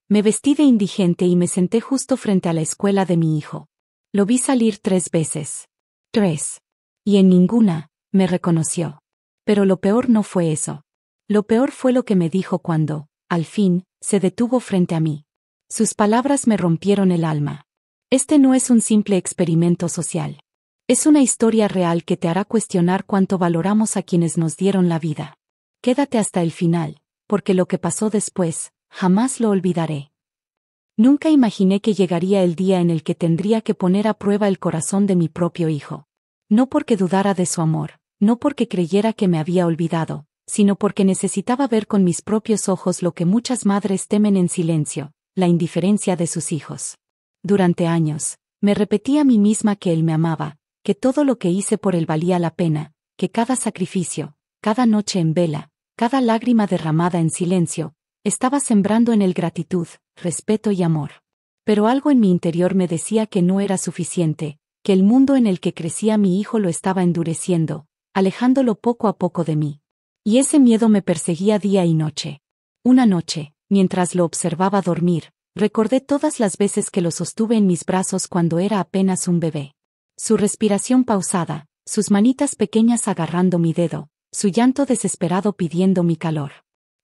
Me vestí de indigente y me senté justo frente a la escuela de mi hijo. Lo vi salir 3 veces. 3. Y en ninguna me reconoció. Pero lo peor no fue eso. Lo peor fue lo que me dijo cuando, al fin, se detuvo frente a mí. Sus palabras me rompieron el alma. Este no es un simple experimento social. Es una historia real que te hará cuestionar cuánto valoramos a quienes nos dieron la vida. Quédate hasta el final, porque lo que pasó después, jamás lo olvidaré. Nunca imaginé que llegaría el día en el que tendría que poner a prueba el corazón de mi propio hijo. No porque dudara de su amor, no porque creyera que me había olvidado, sino porque necesitaba ver con mis propios ojos lo que muchas madres temen en silencio, la indiferencia de sus hijos. Durante años, me repetí a mí misma que él me amaba, que todo lo que hice por él valía la pena, que cada sacrificio, cada noche en vela, cada lágrima derramada en silencio, estaba sembrando en él gratitud, respeto y amor. Pero algo en mi interior me decía que no era suficiente, que el mundo en el que crecía mi hijo lo estaba endureciendo, alejándolo poco a poco de mí. Y ese miedo me perseguía día y noche. Una noche, mientras lo observaba dormir, recordé todas las veces que lo sostuve en mis brazos cuando era apenas un bebé. Su respiración pausada, sus manitas pequeñas agarrando mi dedo, su llanto desesperado pidiendo mi calor.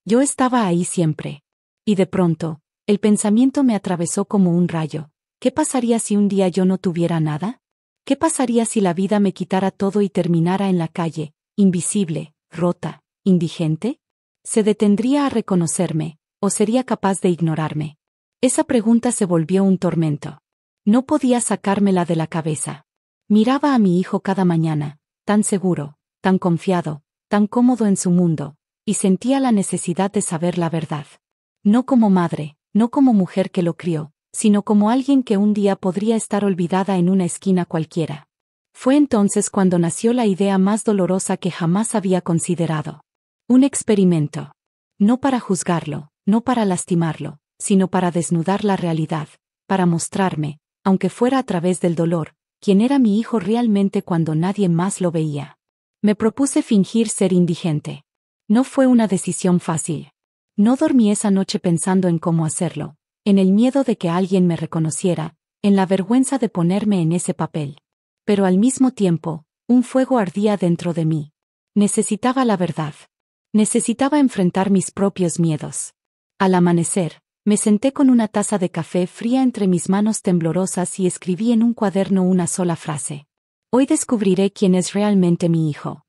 Yo estaba ahí siempre. Y de pronto, el pensamiento me atravesó como un rayo. ¿Qué pasaría si un día yo no tuviera nada? ¿Qué pasaría si la vida me quitara todo y terminara en la calle, invisible, rota, indigente? ¿Se detendría a reconocerme, o sería capaz de ignorarme? Esa pregunta se volvió un tormento. No podía sacármela de la cabeza. Miraba a mi hijo cada mañana, tan seguro, tan confiado, tan cómodo en su mundo, y sentía la necesidad de saber la verdad. No como madre, no como mujer que lo crió, sino como alguien que un día podría estar olvidada en una esquina cualquiera. Fue entonces cuando nació la idea más dolorosa que jamás había considerado. Un experimento. No para juzgarlo, no para lastimarlo, sino para desnudar la realidad, para mostrarme, aunque fuera a través del dolor, quién era mi hijo realmente cuando nadie más lo veía. Me propuse fingir ser indigente. No fue una decisión fácil. No dormí esa noche pensando en cómo hacerlo, en el miedo de que alguien me reconociera, en la vergüenza de ponerme en ese papel. Pero al mismo tiempo, un fuego ardía dentro de mí. Necesitaba la verdad. Necesitaba enfrentar mis propios miedos. Al amanecer, me senté con una taza de café fría entre mis manos temblorosas y escribí en un cuaderno una sola frase. Hoy descubriré quién es realmente mi hijo.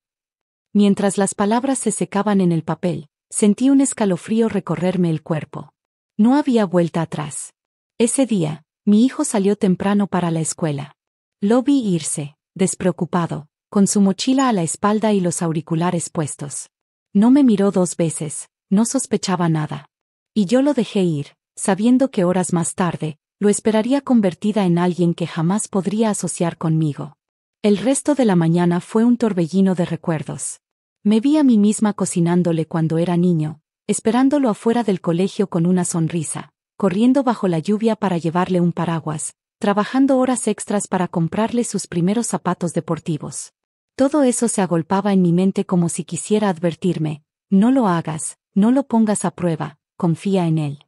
Mientras las palabras se secaban en el papel, sentí un escalofrío recorrerme el cuerpo. No había vuelta atrás. Ese día, mi hijo salió temprano para la escuela. Lo vi irse, despreocupado, con su mochila a la espalda y los auriculares puestos. No me miró 2 veces, no sospechaba nada. Y yo lo dejé ir, sabiendo que horas más tarde, lo esperaría convertida en alguien que jamás podría asociar conmigo. El resto de la mañana fue un torbellino de recuerdos. Me vi a mí misma cocinándole cuando era niño, esperándolo afuera del colegio con una sonrisa, corriendo bajo la lluvia para llevarle un paraguas, trabajando horas extras para comprarle sus primeros zapatos deportivos. Todo eso se agolpaba en mi mente como si quisiera advertirme, no lo hagas, no lo pongas a prueba, confía en él.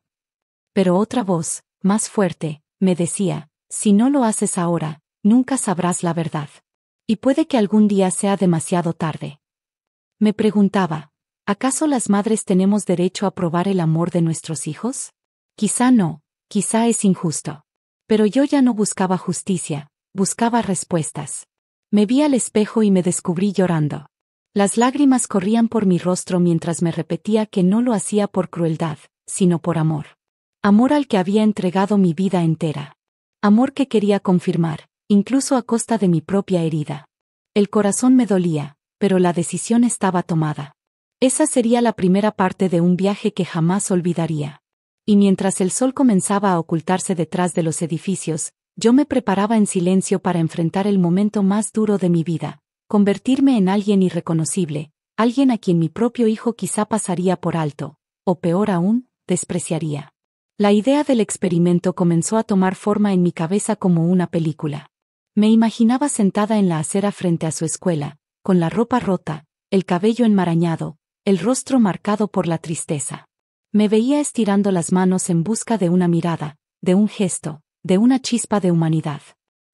Pero otra voz, más fuerte, me decía, si no lo haces ahora, nunca sabrás la verdad. Y puede que algún día sea demasiado tarde. Me preguntaba, ¿acaso las madres tenemos derecho a probar el amor de nuestros hijos? Quizá no, quizá es injusto. Pero yo ya no buscaba justicia, buscaba respuestas. Me vi al espejo y me descubrí llorando. Las lágrimas corrían por mi rostro mientras me repetía que no lo hacía por crueldad, sino por amor. Amor al que había entregado mi vida entera. Amor que quería confirmar, incluso a costa de mi propia herida. El corazón me dolía, pero la decisión estaba tomada. Esa sería la primera parte de un viaje que jamás olvidaría. Y mientras el sol comenzaba a ocultarse detrás de los edificios, yo me preparaba en silencio para enfrentar el momento más duro de mi vida, convertirme en alguien irreconocible, alguien a quien mi propio hijo quizá pasaría por alto, o peor aún, despreciaría. La idea del experimento comenzó a tomar forma en mi cabeza como una película. Me imaginaba sentada en la acera frente a su escuela, con la ropa rota, el cabello enmarañado, el rostro marcado por la tristeza. Me veía estirando las manos en busca de una mirada, de un gesto, de una chispa de humanidad.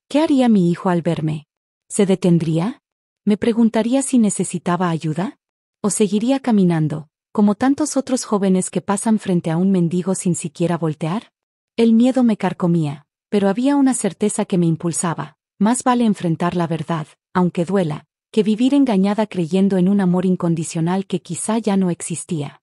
¿Qué haría mi hijo al verme? ¿Se detendría? ¿Me preguntaría si necesitaba ayuda? ¿O seguiría caminando, como tantos otros jóvenes que pasan frente a un mendigo sin siquiera voltear? El miedo me carcomía, pero había una certeza que me impulsaba: más vale enfrentar la verdad, aunque duela, que vivir engañada creyendo en un amor incondicional que quizá ya no existía.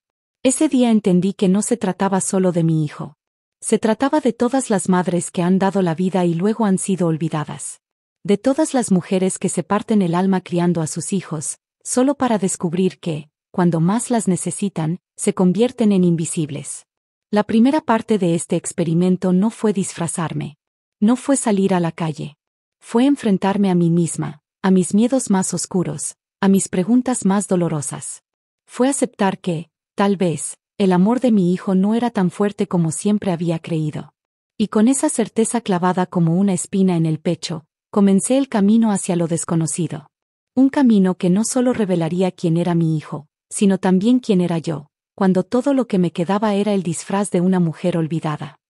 Ese día entendí que no se trataba solo de mi hijo. Se trataba de todas las madres que han dado la vida y luego han sido olvidadas. De todas las mujeres que se parten el alma criando a sus hijos, solo para descubrir que, cuando más las necesitan, se convierten en invisibles. La primera parte de este experimento no fue disfrazarme. No fue salir a la calle. Fue enfrentarme a mí misma, a mis miedos más oscuros, a mis preguntas más dolorosas. Fue aceptar que, tal vez, el amor de mi hijo no era tan fuerte como siempre había creído. Y con esa certeza clavada como una espina en el pecho, comencé el camino hacia lo desconocido. Un camino que no solo revelaría quién era mi hijo, sino también quién era yo, cuando todo lo que me quedaba era el disfraz de una mujer olvidada.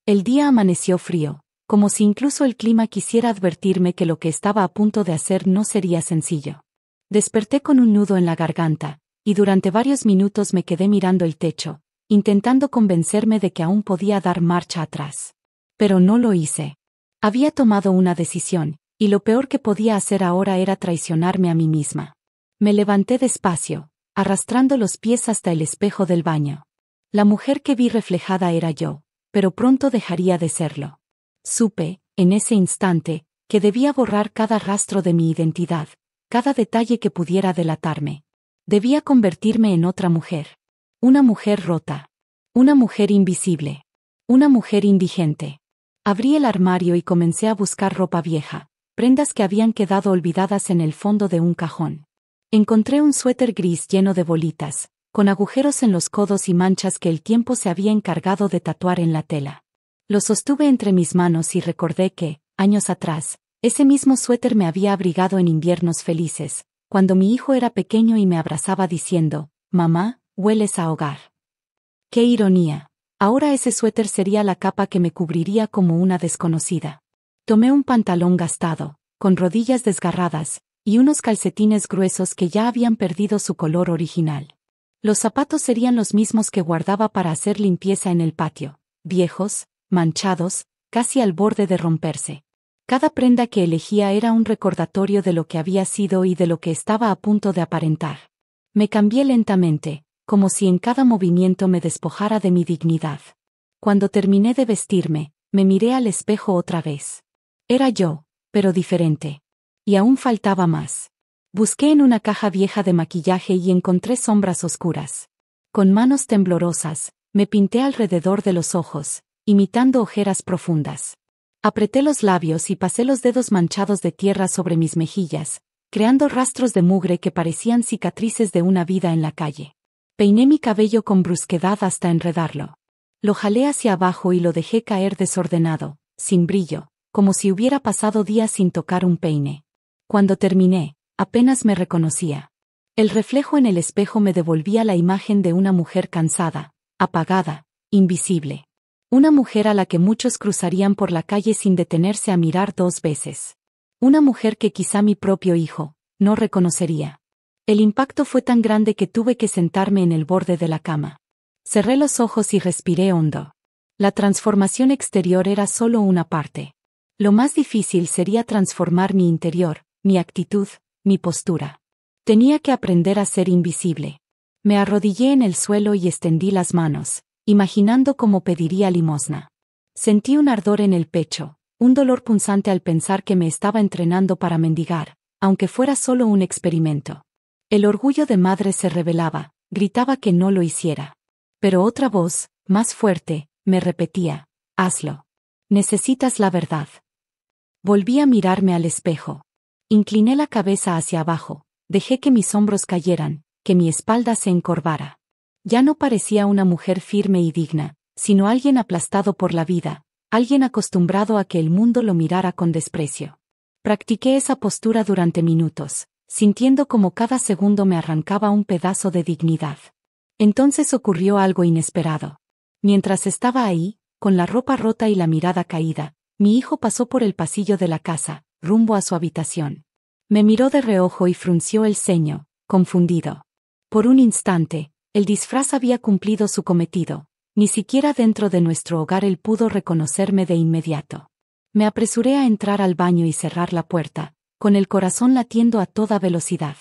El día amaneció frío, como si incluso el clima quisiera advertirme que lo que estaba a punto de hacer no sería sencillo. Desperté con un nudo en la garganta, y durante varios minutos me quedé mirando el techo, intentando convencerme de que aún podía dar marcha atrás. Pero no lo hice. Había tomado una decisión, y lo peor que podía hacer ahora era traicionarme a mí misma. Me levanté despacio, arrastrando los pies hasta el espejo del baño. La mujer que vi reflejada era yo, pero pronto dejaría de serlo. Supe, en ese instante, que debía borrar cada rastro de mi identidad, cada detalle que pudiera delatarme. Debía convertirme en otra mujer. Una mujer rota. Una mujer invisible. Una mujer indigente. Abrí el armario y comencé a buscar ropa vieja, prendas que habían quedado olvidadas en el fondo de un cajón. Encontré un suéter gris lleno de bolitas, con agujeros en los codos y manchas que el tiempo se había encargado de tatuar en la tela. Lo sostuve entre mis manos y recordé que, años atrás, ese mismo suéter me había abrigado en inviernos felices, cuando mi hijo era pequeño y me abrazaba diciendo: «Mamá, hueles a hogar». ¡Qué ironía! Ahora ese suéter sería la capa que me cubriría como una desconocida. Tomé un pantalón gastado, con rodillas desgarradas, y unos calcetines gruesos que ya habían perdido su color original. Los zapatos serían los mismos que guardaba para hacer limpieza en el patio, viejos, manchados, casi al borde de romperse. Cada prenda que elegía era un recordatorio de lo que había sido y de lo que estaba a punto de aparentar. Me cambié lentamente, como si en cada movimiento me despojara de mi dignidad. Cuando terminé de vestirme, me miré al espejo otra vez. Era yo, pero diferente. Y aún faltaba más. Busqué en una caja vieja de maquillaje y encontré sombras oscuras. Con manos temblorosas, me pinté alrededor de los ojos, imitando ojeras profundas. Apreté los labios y pasé los dedos manchados de tierra sobre mis mejillas, creando rastros de mugre que parecían cicatrices de una vida en la calle. Peiné mi cabello con brusquedad hasta enredarlo. Lo jalé hacia abajo y lo dejé caer desordenado, sin brillo, como si hubiera pasado días sin tocar un peine. Cuando terminé, apenas me reconocía. El reflejo en el espejo me devolvía la imagen de una mujer cansada, apagada, invisible. Una mujer a la que muchos cruzarían por la calle sin detenerse a mirar 2 veces. Una mujer que quizá mi propio hijo no reconocería. El impacto fue tan grande que tuve que sentarme en el borde de la cama. Cerré los ojos y respiré hondo. La transformación exterior era solo una parte. Lo más difícil sería transformar mi interior, mi actitud, mi postura. Tenía que aprender a ser invisible. Me arrodillé en el suelo y extendí las manos, imaginando cómo pediría limosna. Sentí un ardor en el pecho, un dolor punzante al pensar que me estaba entrenando para mendigar, aunque fuera solo un experimento. El orgullo de madre se rebelaba, gritaba que no lo hiciera. Pero otra voz, más fuerte, me repetía: «Hazlo. Necesitas la verdad». Volví a mirarme al espejo. Incliné la cabeza hacia abajo, dejé que mis hombros cayeran, que mi espalda se encorvara. Ya no parecía una mujer firme y digna, sino alguien aplastado por la vida, alguien acostumbrado a que el mundo lo mirara con desprecio. Practiqué esa postura durante minutos, sintiendo como cada segundo me arrancaba un pedazo de dignidad. Entonces ocurrió algo inesperado. Mientras estaba ahí, con la ropa rota y la mirada caída, mi hijo pasó por el pasillo de la casa, rumbo a su habitación. Me miró de reojo y frunció el ceño, confundido. Por un instante, el disfraz había cumplido su cometido. Ni siquiera dentro de nuestro hogar él pudo reconocerme de inmediato. Me apresuré a entrar al baño y cerrar la puerta, con el corazón latiendo a toda velocidad.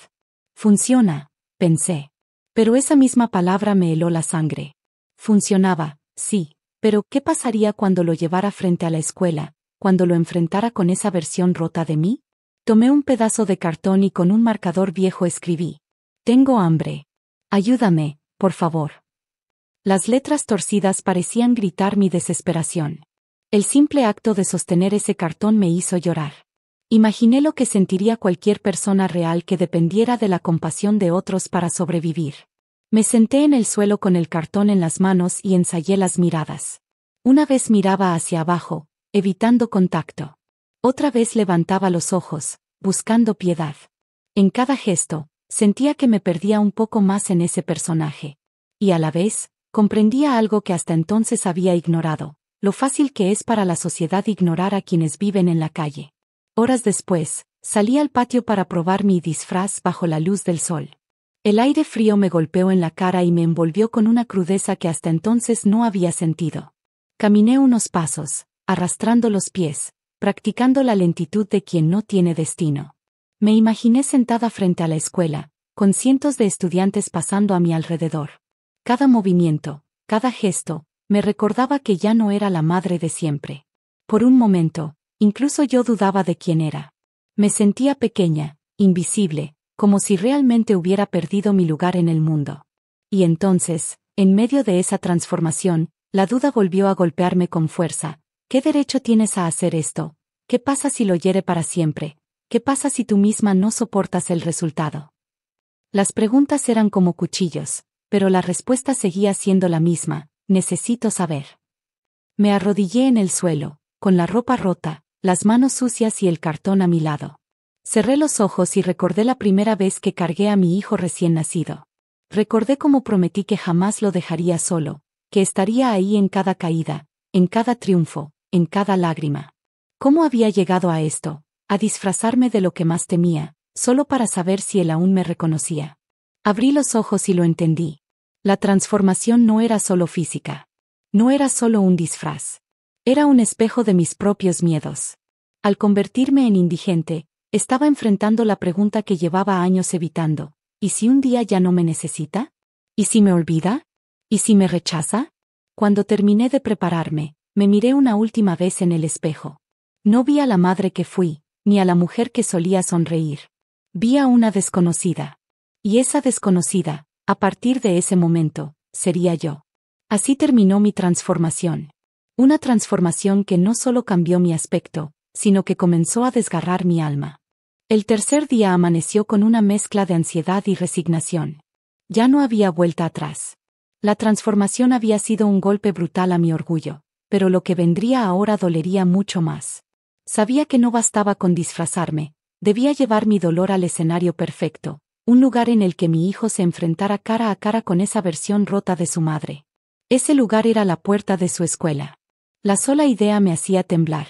Funciona, pensé. Pero esa misma palabra me heló la sangre. Funcionaba, sí, pero ¿qué pasaría cuando lo llevara frente a la escuela, cuando lo enfrentara con esa versión rota de mí? Tomé un pedazo de cartón y con un marcador viejo escribí: «Tengo hambre. Ayúdame, por favor». Las letras torcidas parecían gritar mi desesperación. El simple acto de sostener ese cartón me hizo llorar. Imaginé lo que sentiría cualquier persona real que dependiera de la compasión de otros para sobrevivir. Me senté en el suelo con el cartón en las manos y ensayé las miradas. Una vez miraba hacia abajo, evitando contacto. Otra vez levantaba los ojos, buscando piedad. En cada gesto, sentía que me perdía un poco más en ese personaje. Y a la vez, comprendía algo que hasta entonces había ignorado: lo fácil que es para la sociedad ignorar a quienes viven en la calle. Horas después, salí al patio para probar mi disfraz bajo la luz del sol. El aire frío me golpeó en la cara y me envolvió con una crudeza que hasta entonces no había sentido. Caminé unos pasos, arrastrando los pies, practicando la lentitud de quien no tiene destino. Me imaginé sentada frente a la escuela, con cientos de estudiantes pasando a mi alrededor. Cada movimiento, cada gesto, me recordaba que ya no era la madre de siempre. Por un momento, incluso yo dudaba de quién era. Me sentía pequeña, invisible, como si realmente hubiera perdido mi lugar en el mundo. Y entonces, en medio de esa transformación, la duda volvió a golpearme con fuerza. ¿Qué derecho tienes a hacer esto? ¿Qué pasa si lo hiere para siempre? ¿Qué pasa si tú misma no soportas el resultado? Las preguntas eran como cuchillos, pero la respuesta seguía siendo la misma: necesito saber. Me arrodillé en el suelo, con la ropa rota, las manos sucias y el cartón a mi lado. Cerré los ojos y recordé la primera vez que cargué a mi hijo recién nacido. Recordé cómo prometí que jamás lo dejaría solo, que estaría ahí en cada caída, en cada triunfo, en cada lágrima. ¿Cómo había llegado a esto? A disfrazarme de lo que más temía, solo para saber si él aún me reconocía. Abrí los ojos y lo entendí. La transformación no era solo física. No era solo un disfraz. Era un espejo de mis propios miedos. Al convertirme en indigente, estaba enfrentando la pregunta que llevaba años evitando: ¿y si un día ya no me necesita? ¿Y si me olvida? ¿Y si me rechaza? Cuando terminé de prepararme, me miré una última vez en el espejo. No vi a la madre que fui, ni a la mujer que solía sonreír. Vi a una desconocida. Y esa desconocida, a partir de ese momento, sería yo. Así terminó mi transformación. Una transformación que no solo cambió mi aspecto, sino que comenzó a desgarrar mi alma. El tercer día amaneció con una mezcla de ansiedad y resignación. Ya no había vuelta atrás. La transformación había sido un golpe brutal a mi orgullo, pero lo que vendría ahora dolería mucho más. Sabía que no bastaba con disfrazarme, debía llevar mi dolor al escenario perfecto, un lugar en el que mi hijo se enfrentara cara a cara con esa versión rota de su madre. Ese lugar era la puerta de su escuela. La sola idea me hacía temblar.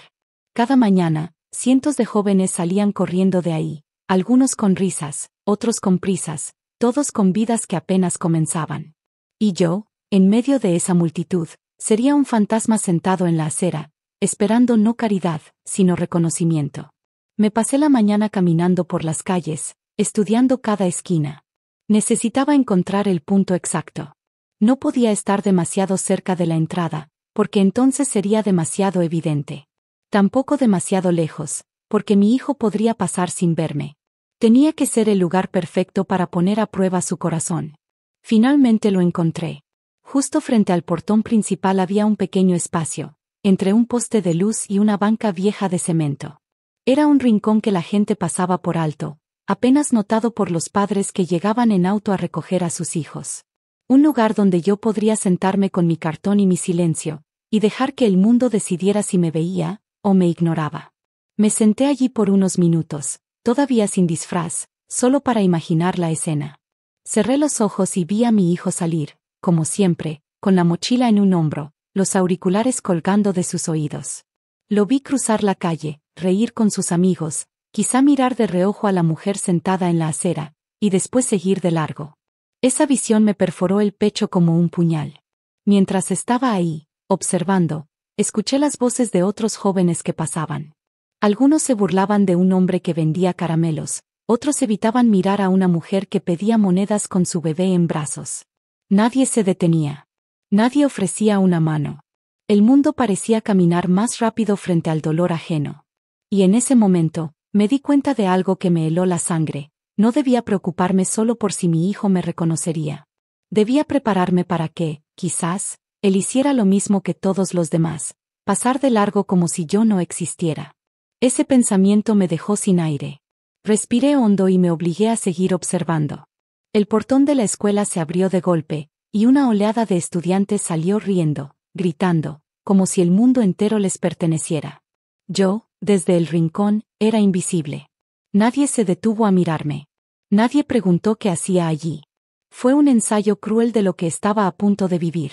Cada mañana, cientos de jóvenes salían corriendo de ahí, algunos con risas, otros con prisas, todos con vidas que apenas comenzaban. Y yo, en medio de esa multitud, sería un fantasma sentado en la acera, esperando no caridad, sino reconocimiento. Me pasé la mañana caminando por las calles, estudiando cada esquina. Necesitaba encontrar el punto exacto. No podía estar demasiado cerca de la entrada, porque entonces sería demasiado evidente. Tampoco demasiado lejos, porque mi hijo podría pasar sin verme. Tenía que ser el lugar perfecto para poner a prueba su corazón. Finalmente lo encontré. Justo frente al portón principal había un pequeño espacio, entre un poste de luz y una banca vieja de cemento. Era un rincón que la gente pasaba por alto, apenas notado por los padres que llegaban en auto a recoger a sus hijos. Un lugar donde yo podría sentarme con mi cartón y mi silencio, y dejar que el mundo decidiera si me veía o me ignoraba. Me senté allí por unos minutos, todavía sin disfraz, solo para imaginar la escena. Cerré los ojos y vi a mi hijo salir, como siempre, con la mochila en un hombro, los auriculares colgando de sus oídos. Lo vi cruzar la calle, reír con sus amigos, quizá mirar de reojo a la mujer sentada en la acera, y después seguir de largo. Esa visión me perforó el pecho como un puñal. Mientras estaba ahí, observando, escuché las voces de otros jóvenes que pasaban. Algunos se burlaban de un hombre que vendía caramelos, otros evitaban mirar a una mujer que pedía monedas con su bebé en brazos. Nadie se detenía. Nadie ofrecía una mano. El mundo parecía caminar más rápido frente al dolor ajeno. Y en ese momento, me di cuenta de algo que me heló la sangre. No debía preocuparme solo por si mi hijo me reconocería. Debía prepararme para que, quizás, él hiciera lo mismo que todos los demás, pasar de largo como si yo no existiera. Ese pensamiento me dejó sin aire. Respiré hondo y me obligué a seguir observando. El portón de la escuela se abrió de golpe, y una oleada de estudiantes salió riendo, gritando, como si el mundo entero les perteneciera. Yo, desde el rincón, era invisible. Nadie se detuvo a mirarme. Nadie preguntó qué hacía allí. Fue un ensayo cruel de lo que estaba a punto de vivir.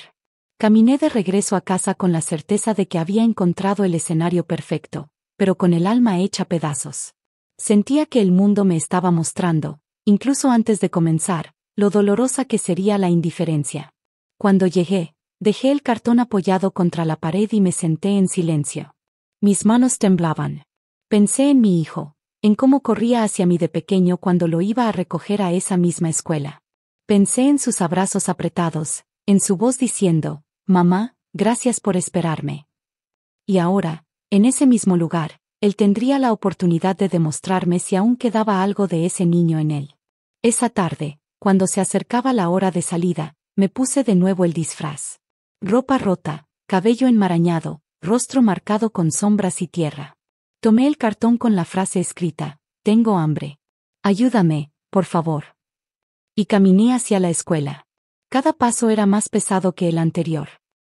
Caminé de regreso a casa con la certeza de que había encontrado el escenario perfecto, pero con el alma hecha pedazos. Sentía que el mundo me estaba mostrando, incluso antes de comenzar, lo dolorosa que sería la indiferencia. Cuando llegué, dejé el cartón apoyado contra la pared y me senté en silencio. Mis manos temblaban. Pensé en mi hijo, en cómo corría hacia mí de pequeño cuando lo iba a recoger a esa misma escuela. Pensé en sus abrazos apretados, en su voz diciendo, «Mamá, gracias por esperarme». Y ahora, en ese mismo lugar, él tendría la oportunidad de demostrarme si aún quedaba algo de ese niño en él. Esa tarde, cuando se acercaba la hora de salida, me puse de nuevo el disfraz. Ropa rota, cabello enmarañado, rostro marcado con sombras y tierra. Tomé el cartón con la frase escrita, «Tengo hambre. Ayúdame, por favor». Y caminé hacia la escuela. Cada paso era más pesado que el anterior.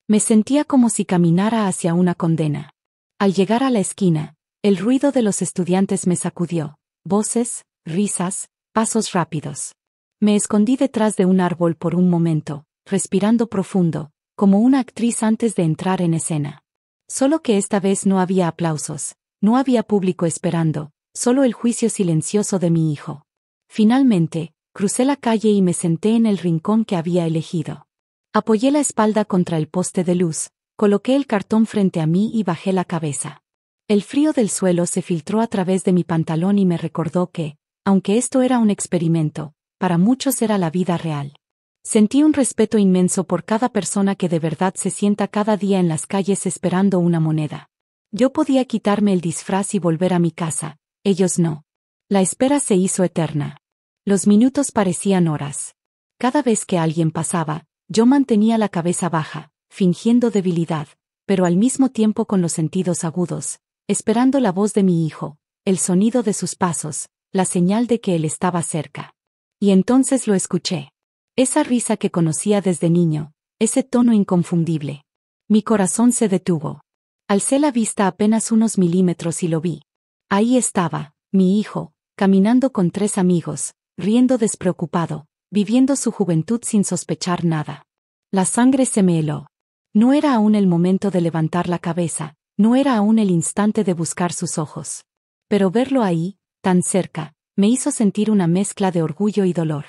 Me sentía como si caminara hacia una condena. Al llegar a la esquina, el ruido de los estudiantes me sacudió. Voces, risas, pasos rápidos. Me escondí detrás de un árbol por un momento, respirando profundo, como una actriz antes de entrar en escena. Solo que esta vez no había aplausos, no había público esperando, solo el juicio silencioso de mi hijo. Finalmente, crucé la calle y me senté en el rincón que había elegido. Apoyé la espalda contra el poste de luz, coloqué el cartón frente a mí y bajé la cabeza. El frío del suelo se filtró a través de mi pantalón y me recordó que, aunque esto era un experimento, para muchos era la vida real. Sentí un respeto inmenso por cada persona que de verdad se sienta cada día en las calles esperando una moneda. Yo podía quitarme el disfraz y volver a mi casa, ellos no. La espera se hizo eterna. Los minutos parecían horas. Cada vez que alguien pasaba, yo mantenía la cabeza baja, fingiendo debilidad, pero al mismo tiempo con los sentidos agudos, esperando la voz de mi hijo, el sonido de sus pasos, la señal de que él estaba cerca. Y entonces lo escuché. Esa risa que conocía desde niño, ese tono inconfundible. Mi corazón se detuvo. Alcé la vista apenas unos milímetros y lo vi. Ahí estaba, mi hijo, caminando con 3 amigos, riendo despreocupado, viviendo su juventud sin sospechar nada. La sangre se me heló. No era aún el momento de levantar la cabeza, no era aún el instante de buscar sus ojos. Pero verlo ahí, tan cerca, me hizo sentir una mezcla de orgullo y dolor.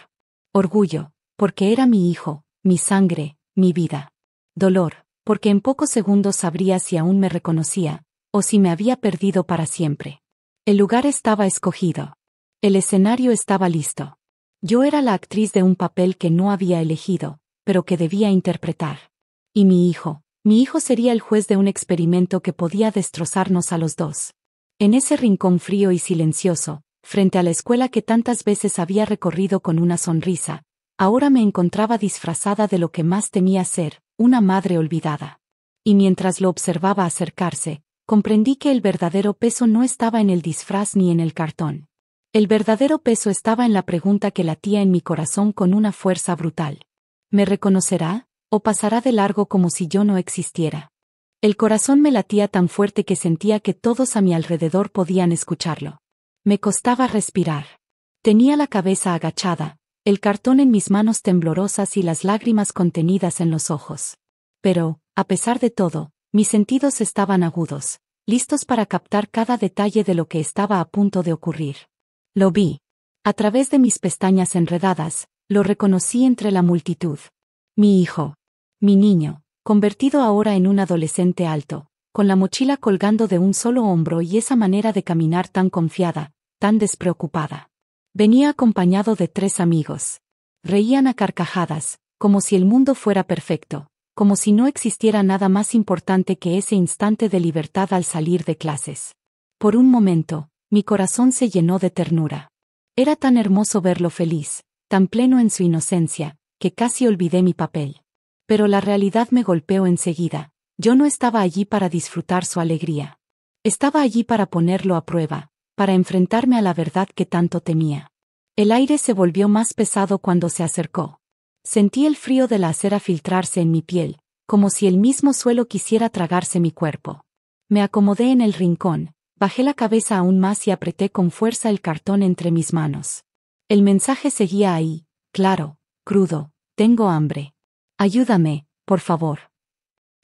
Orgullo, porque era mi hijo, mi sangre, mi vida. Dolor, porque en pocos segundos sabría si aún me reconocía, o si me había perdido para siempre. El lugar estaba escogido. El escenario estaba listo. Yo era la actriz de un papel que no había elegido, pero que debía interpretar. Y mi hijo sería el juez de un experimento que podía destrozarnos a los dos. En ese rincón frío y silencioso, frente a la escuela que tantas veces había recorrido con una sonrisa, ahora me encontraba disfrazada de lo que más temía ser, una madre olvidada. Y mientras lo observaba acercarse, comprendí que el verdadero peso no estaba en el disfraz ni en el cartón. El verdadero peso estaba en la pregunta que latía en mi corazón con una fuerza brutal. ¿Me reconocerá, o pasará de largo como si yo no existiera? El corazón me latía tan fuerte que sentía que todos a mi alrededor podían escucharlo. Me costaba respirar. Tenía la cabeza agachada, el cartón en mis manos temblorosas y las lágrimas contenidas en los ojos. Pero, a pesar de todo, mis sentidos estaban agudos, listos para captar cada detalle de lo que estaba a punto de ocurrir. Lo vi. A través de mis pestañas enredadas, lo reconocí entre la multitud. Mi hijo. Mi niño, convertido ahora en un adolescente alto, con la mochila colgando de un solo hombro y esa manera de caminar tan confiada, tan despreocupada. Venía acompañado de 3 amigos. Reían a carcajadas, como si el mundo fuera perfecto, como si no existiera nada más importante que ese instante de libertad al salir de clases. Por un momento, mi corazón se llenó de ternura. Era tan hermoso verlo feliz, tan pleno en su inocencia, que casi olvidé mi papel. Pero la realidad me golpeó enseguida. Yo no estaba allí para disfrutar su alegría. Estaba allí para ponerlo a prueba, para enfrentarme a la verdad que tanto temía. El aire se volvió más pesado cuando se acercó. Sentí el frío de la acera filtrarse en mi piel, como si el mismo suelo quisiera tragarse mi cuerpo. Me acomodé en el rincón, bajé la cabeza aún más y apreté con fuerza el cartón entre mis manos. El mensaje seguía ahí, claro, crudo: tengo hambre. Ayúdame, por favor.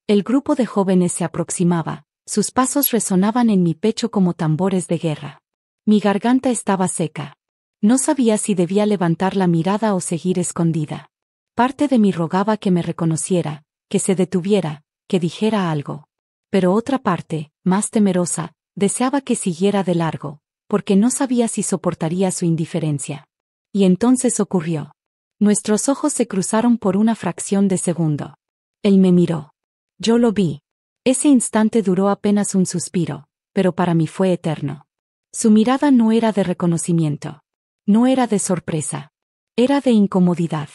El grupo de jóvenes se aproximaba, sus pasos resonaban en mi pecho como tambores de guerra. Mi garganta estaba seca. No sabía si debía levantar la mirada o seguir escondida. Parte de mí rogaba que me reconociera, que se detuviera, que dijera algo. Pero otra parte, más temerosa, deseaba que siguiera de largo, porque no sabía si soportaría su indiferencia. Y entonces ocurrió. Nuestros ojos se cruzaron por una fracción de segundo. Él me miró. Yo lo vi. Ese instante duró apenas un suspiro, pero para mí fue eterno. Su mirada no era de reconocimiento. No era de sorpresa. Era de incomodidad.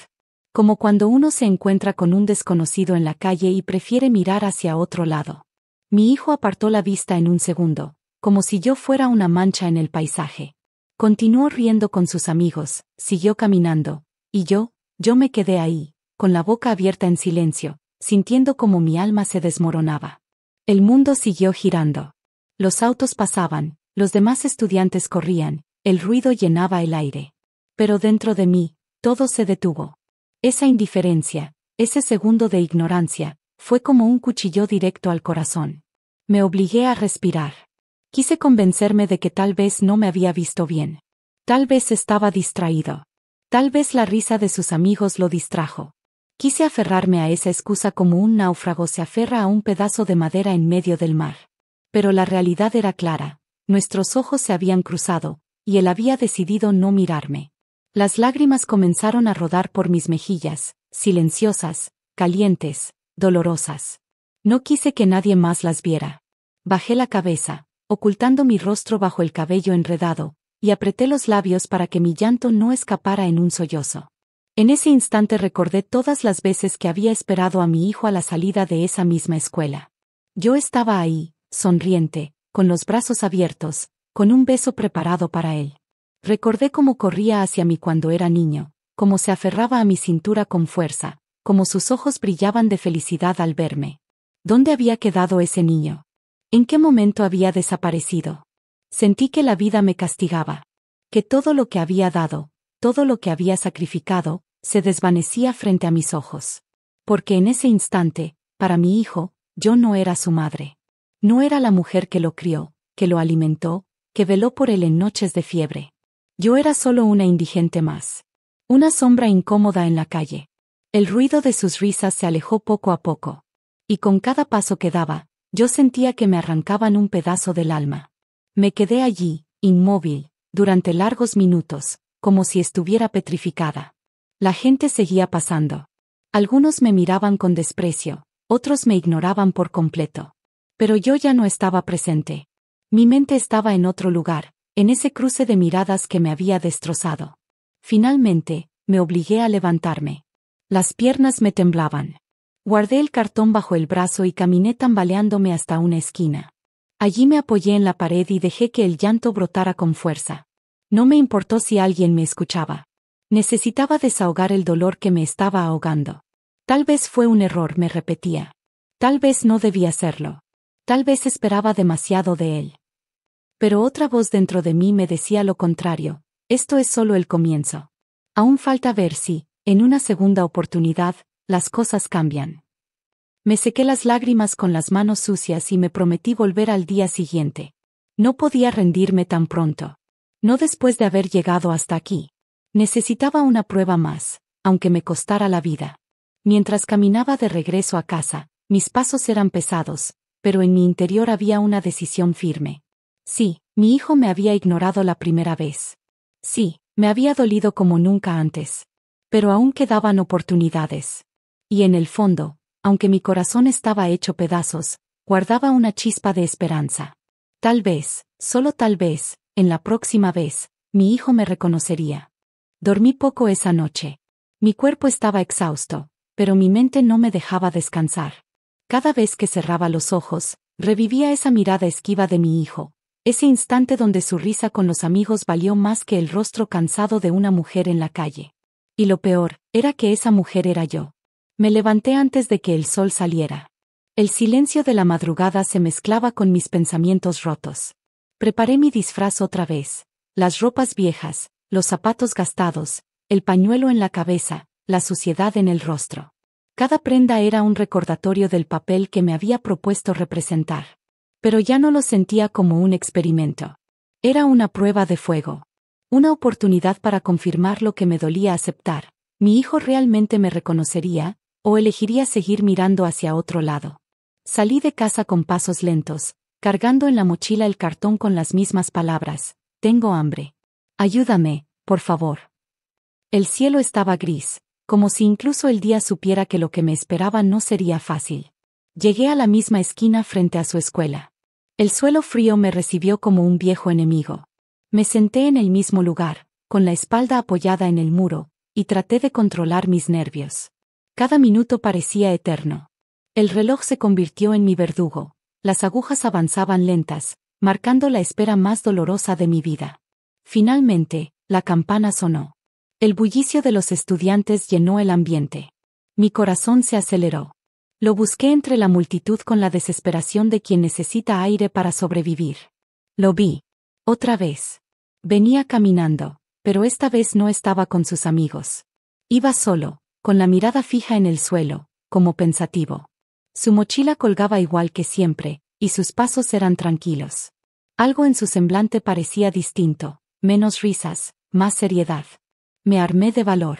Como cuando uno se encuentra con un desconocido en la calle y prefiere mirar hacia otro lado. Mi hijo apartó la vista en un segundo, como si yo fuera una mancha en el paisaje. Continuó riendo con sus amigos, siguió caminando, y yo me quedé ahí, con la boca abierta en silencio, sintiendo como mi alma se desmoronaba. El mundo siguió girando. Los autos pasaban, los demás estudiantes corrían, el ruido llenaba el aire. Pero dentro de mí, todo se detuvo. Esa indiferencia, ese segundo de ignorancia, fue como un cuchillo directo al corazón. Me obligué a respirar. Quise convencerme de que tal vez no me había visto bien. Tal vez estaba distraído. Tal vez la risa de sus amigos lo distrajo. Quise aferrarme a esa excusa como un náufrago se aferra a un pedazo de madera en medio del mar. Pero la realidad era clara. Nuestros ojos se habían cruzado, y él había decidido no mirarme. Las lágrimas comenzaron a rodar por mis mejillas, silenciosas, calientes, dolorosas. No quise que nadie más las viera. Bajé la cabeza, ocultando mi rostro bajo el cabello enredado, y apreté los labios para que mi llanto no escapara en un sollozo. En ese instante recordé todas las veces que había esperado a mi hijo a la salida de esa misma escuela. Yo estaba ahí, sonriente, con los brazos abiertos, con un beso preparado para él. Recordé cómo corría hacia mí cuando era niño, cómo se aferraba a mi cintura con fuerza, cómo sus ojos brillaban de felicidad al verme. ¿Dónde había quedado ese niño? ¿En qué momento había desaparecido? Sentí que la vida me castigaba. Que todo lo que había dado, todo lo que había sacrificado, se desvanecía frente a mis ojos. Porque en ese instante, para mi hijo, yo no era su madre. No era la mujer que lo crió, que lo alimentó, que veló por él en noches de fiebre. Yo era solo una indigente más. Una sombra incómoda en la calle. El ruido de sus risas se alejó poco a poco. Y con cada paso que daba, yo sentía que me arrancaban un pedazo del alma. Me quedé allí, inmóvil, durante largos minutos, como si estuviera petrificada. La gente seguía pasando. Algunos me miraban con desprecio, otros me ignoraban por completo. Pero yo ya no estaba presente. Mi mente estaba en otro lugar, en ese cruce de miradas que me había destrozado. Finalmente, me obligué a levantarme. Las piernas me temblaban. Guardé el cartón bajo el brazo y caminé tambaleándome hasta una esquina. Allí me apoyé en la pared y dejé que el llanto brotara con fuerza. No me importó si alguien me escuchaba. Necesitaba desahogar el dolor que me estaba ahogando. Tal vez fue un error, me repetía. Tal vez no debía hacerlo. Tal vez esperaba demasiado de él. Pero otra voz dentro de mí me decía lo contrario: esto es solo el comienzo. Aún falta ver si, en una segunda oportunidad, las cosas cambian. Me sequé las lágrimas con las manos sucias y me prometí volver al día siguiente. No podía rendirme tan pronto. No después de haber llegado hasta aquí. Necesitaba una prueba más, aunque me costara la vida. Mientras caminaba de regreso a casa, mis pasos eran pesados, pero en mi interior había una decisión firme. Sí, mi hijo me había ignorado la primera vez. Sí, me había dolido como nunca antes. Pero aún quedaban oportunidades. Y en el fondo, aunque mi corazón estaba hecho pedazos, guardaba una chispa de esperanza. Tal vez, solo tal vez, en la próxima vez, mi hijo me reconocería. Dormí poco esa noche. Mi cuerpo estaba exhausto, pero mi mente no me dejaba descansar. Cada vez que cerraba los ojos, revivía esa mirada esquiva de mi hijo, ese instante donde su risa con los amigos valió más que el rostro cansado de una mujer en la calle. Y lo peor, era que esa mujer era yo. Me levanté antes de que el sol saliera. El silencio de la madrugada se mezclaba con mis pensamientos rotos. Preparé mi disfraz otra vez. Las ropas viejas, los zapatos gastados, el pañuelo en la cabeza, la suciedad en el rostro. Cada prenda era un recordatorio del papel que me había propuesto representar. Pero ya no lo sentía como un experimento. Era una prueba de fuego. Una oportunidad para confirmar lo que me dolía aceptar. ¿Mi hijo realmente me reconocería, o elegiría seguir mirando hacia otro lado? Salí de casa con pasos lentos, cargando en la mochila el cartón con las mismas palabras: tengo hambre. Ayúdame, por favor. El cielo estaba gris, como si incluso el día supiera que lo que me esperaba no sería fácil. Llegué a la misma esquina frente a su escuela. El suelo frío me recibió como un viejo enemigo. Me senté en el mismo lugar, con la espalda apoyada en el muro, y traté de controlar mis nervios. Cada minuto parecía eterno. El reloj se convirtió en mi verdugo. Las agujas avanzaban lentas, marcando la espera más dolorosa de mi vida. Finalmente, la campana sonó. El bullicio de los estudiantes llenó el ambiente. Mi corazón se aceleró. Lo busqué entre la multitud con la desesperación de quien necesita aire para sobrevivir. Lo vi. Otra vez. Venía caminando, pero esta vez no estaba con sus amigos. Iba solo, con la mirada fija en el suelo, como pensativo. Su mochila colgaba igual que siempre, y sus pasos eran tranquilos. Algo en su semblante parecía distinto, menos risas, más seriedad. Me armé de valor.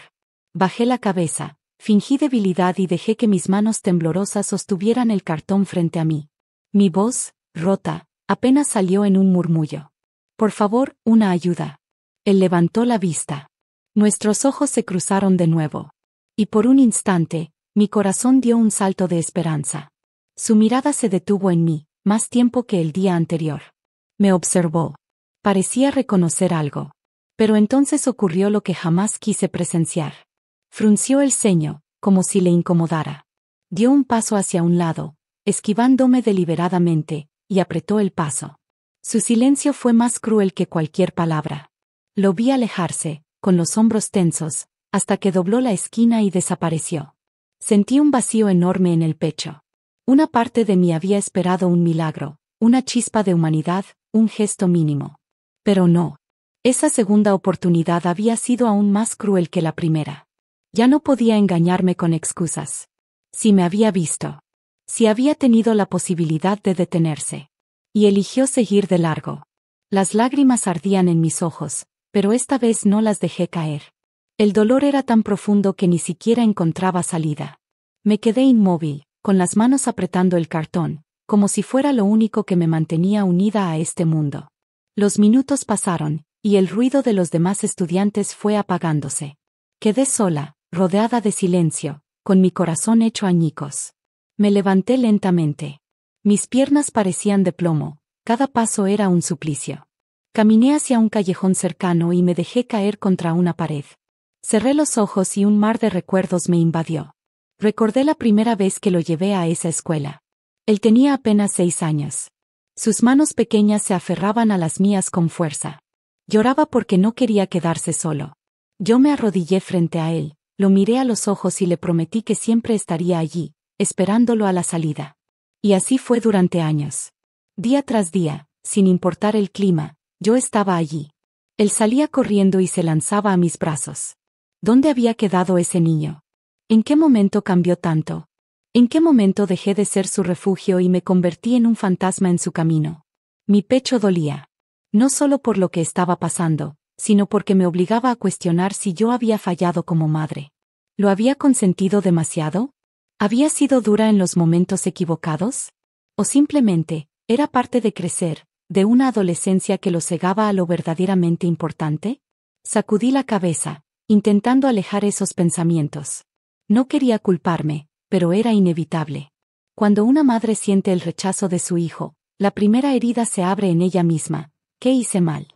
Bajé la cabeza, fingí debilidad y dejé que mis manos temblorosas sostuvieran el cartón frente a mí. Mi voz, rota, apenas salió en un murmullo. Por favor, una ayuda. Él levantó la vista. Nuestros ojos se cruzaron de nuevo. Y por un instante, mi corazón dio un salto de esperanza. Su mirada se detuvo en mí, más tiempo que el día anterior. Me observó. Parecía reconocer algo. Pero entonces ocurrió lo que jamás quise presenciar. Frunció el ceño, como si le incomodara. Dio un paso hacia un lado, esquivándome deliberadamente, y apretó el paso. Su silencio fue más cruel que cualquier palabra. Lo vi alejarse, con los hombros tensos, hasta que dobló la esquina y desapareció. Sentí un vacío enorme en el pecho. Una parte de mí había esperado un milagro, una chispa de humanidad, un gesto mínimo. Pero no. Esa segunda oportunidad había sido aún más cruel que la primera. Ya no podía engañarme con excusas. Si me había visto. Si había tenido la posibilidad de detenerse. Y eligió seguir de largo. Las lágrimas ardían en mis ojos, pero esta vez no las dejé caer. El dolor era tan profundo que ni siquiera encontraba salida. Me quedé inmóvil, con las manos apretando el cartón, como si fuera lo único que me mantenía unida a este mundo. Los minutos pasaron, y el ruido de los demás estudiantes fue apagándose. Quedé sola, rodeada de silencio, con mi corazón hecho añicos. Me levanté lentamente. Mis piernas parecían de plomo, cada paso era un suplicio. Caminé hacia un callejón cercano y me dejé caer contra una pared. Cerré los ojos y un mar de recuerdos me invadió. Recordé la primera vez que lo llevé a esa escuela. Él tenía apenas 6 años. Sus manos pequeñas se aferraban a las mías con fuerza. Lloraba porque no quería quedarse solo. Yo me arrodillé frente a él, lo miré a los ojos y le prometí que siempre estaría allí, esperándolo a la salida. Y así fue durante años. Día tras día, sin importar el clima, yo estaba allí. Él salía corriendo y se lanzaba a mis brazos. ¿Dónde había quedado ese niño? ¿En qué momento cambió tanto? ¿En qué momento dejé de ser su refugio y me convertí en un fantasma en su camino? Mi pecho dolía. No solo por lo que estaba pasando, sino porque me obligaba a cuestionar si yo había fallado como madre. ¿Lo había consentido demasiado? ¿Había sido dura en los momentos equivocados? ¿O simplemente, era parte de crecer, de una adolescencia que lo cegaba a lo verdaderamente importante? Sacudí la cabeza, intentando alejar esos pensamientos. No quería culparme, pero era inevitable. Cuando una madre siente el rechazo de su hijo, la primera herida se abre en ella misma. ¿Qué hice mal?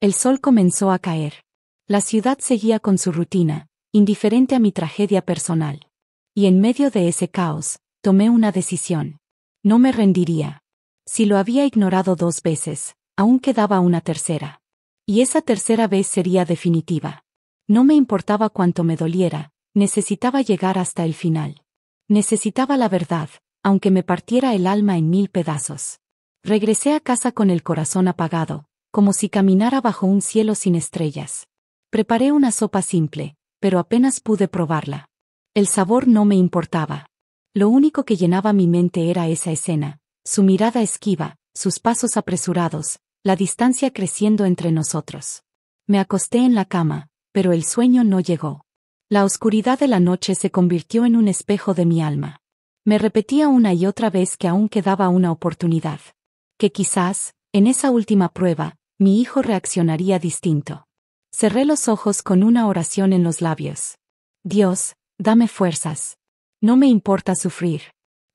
El sol comenzó a caer. La ciudad seguía con su rutina, indiferente a mi tragedia personal. Y en medio de ese caos, tomé una decisión. No me rendiría. Si lo había ignorado 2 veces, aún quedaba una tercera. Y esa tercera vez sería definitiva. No me importaba cuánto me doliera, necesitaba llegar hasta el final. Necesitaba la verdad, aunque me partiera el alma en 1000 pedazos. Regresé a casa con el corazón apagado, como si caminara bajo un cielo sin estrellas. Preparé una sopa simple, pero apenas pude probarla. El sabor no me importaba. Lo único que llenaba mi mente era esa escena, su mirada esquiva, sus pasos apresurados, la distancia creciendo entre nosotros. Me acosté en la cama, pero el sueño no llegó. La oscuridad de la noche se convirtió en un espejo de mi alma. Me repetía una y otra vez que aún quedaba una oportunidad. Que quizás, en esa última prueba, mi hijo reaccionaría distinto. Cerré los ojos con una oración en los labios. Dios, dame fuerzas. No me importa sufrir.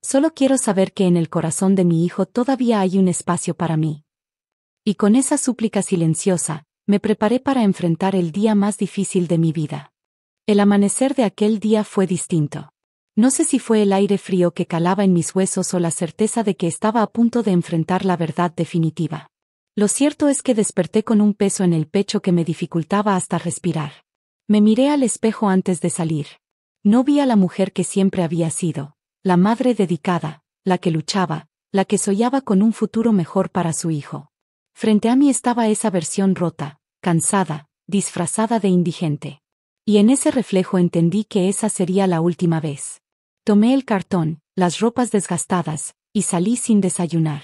Solo quiero saber que en el corazón de mi hijo todavía hay un espacio para mí. Y con esa súplica silenciosa, me preparé para enfrentar el día más difícil de mi vida. El amanecer de aquel día fue distinto. No sé si fue el aire frío que calaba en mis huesos o la certeza de que estaba a punto de enfrentar la verdad definitiva. Lo cierto es que desperté con un peso en el pecho que me dificultaba hasta respirar. Me miré al espejo antes de salir. No vi a la mujer que siempre había sido, la madre dedicada, la que luchaba, la que soñaba con un futuro mejor para su hijo. Frente a mí estaba esa versión rota, cansada, disfrazada de indigente. Y en ese reflejo entendí que esa sería la última vez. Tomé el cartón, las ropas desgastadas, y salí sin desayunar.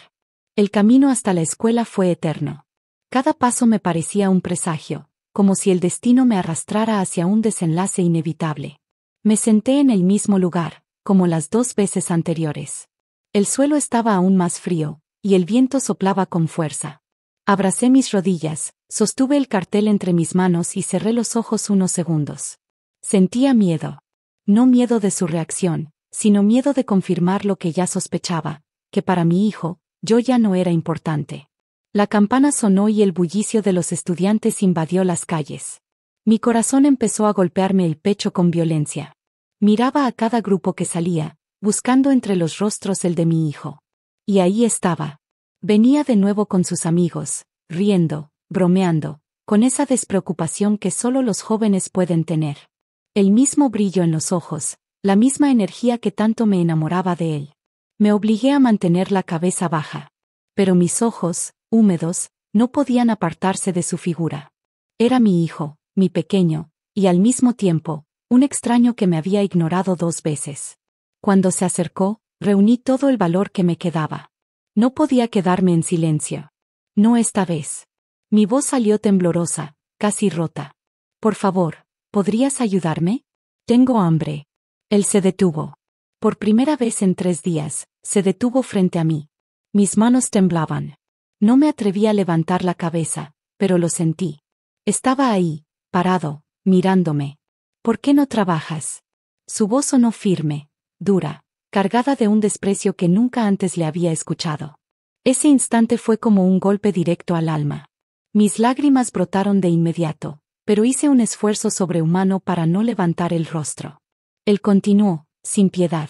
El camino hasta la escuela fue eterno. Cada paso me parecía un presagio, como si el destino me arrastrara hacia un desenlace inevitable. Me senté en el mismo lugar, como las 2 veces anteriores. El suelo estaba aún más frío, y el viento soplaba con fuerza. Abracé mis rodillas, sostuve el cartel entre mis manos y cerré los ojos unos segundos. Sentía miedo. No miedo de su reacción, sino miedo de confirmar lo que ya sospechaba, que para mi hijo, yo ya no era importante. La campana sonó y el bullicio de los estudiantes invadió las calles. Mi corazón empezó a golpearme el pecho con violencia. Miraba a cada grupo que salía, buscando entre los rostros el de mi hijo. Y ahí estaba. Venía de nuevo con sus amigos, riendo, bromeando, con esa despreocupación que solo los jóvenes pueden tener. El mismo brillo en los ojos, la misma energía que tanto me enamoraba de él. Me obligué a mantener la cabeza baja. Pero mis ojos, húmedos, no podían apartarse de su figura. Era mi hijo, mi pequeño, y al mismo tiempo, un extraño que me había ignorado 2 veces. Cuando se acercó, reuní todo el valor que me quedaba. No podía quedarme en silencio. No esta vez. Mi voz salió temblorosa, casi rota. Por favor, ¿podrías ayudarme? Tengo hambre. Él se detuvo. Por primera vez en 3 días, se detuvo frente a mí. Mis manos temblaban. No me atreví a levantar la cabeza, pero lo sentí. Estaba ahí, parado, mirándome. ¿Por qué no trabajas? Su voz sonó firme, dura, cargada de un desprecio que nunca antes le había escuchado. Ese instante fue como un golpe directo al alma. Mis lágrimas brotaron de inmediato, pero hice un esfuerzo sobrehumano para no levantar el rostro. Él continuó, sin piedad.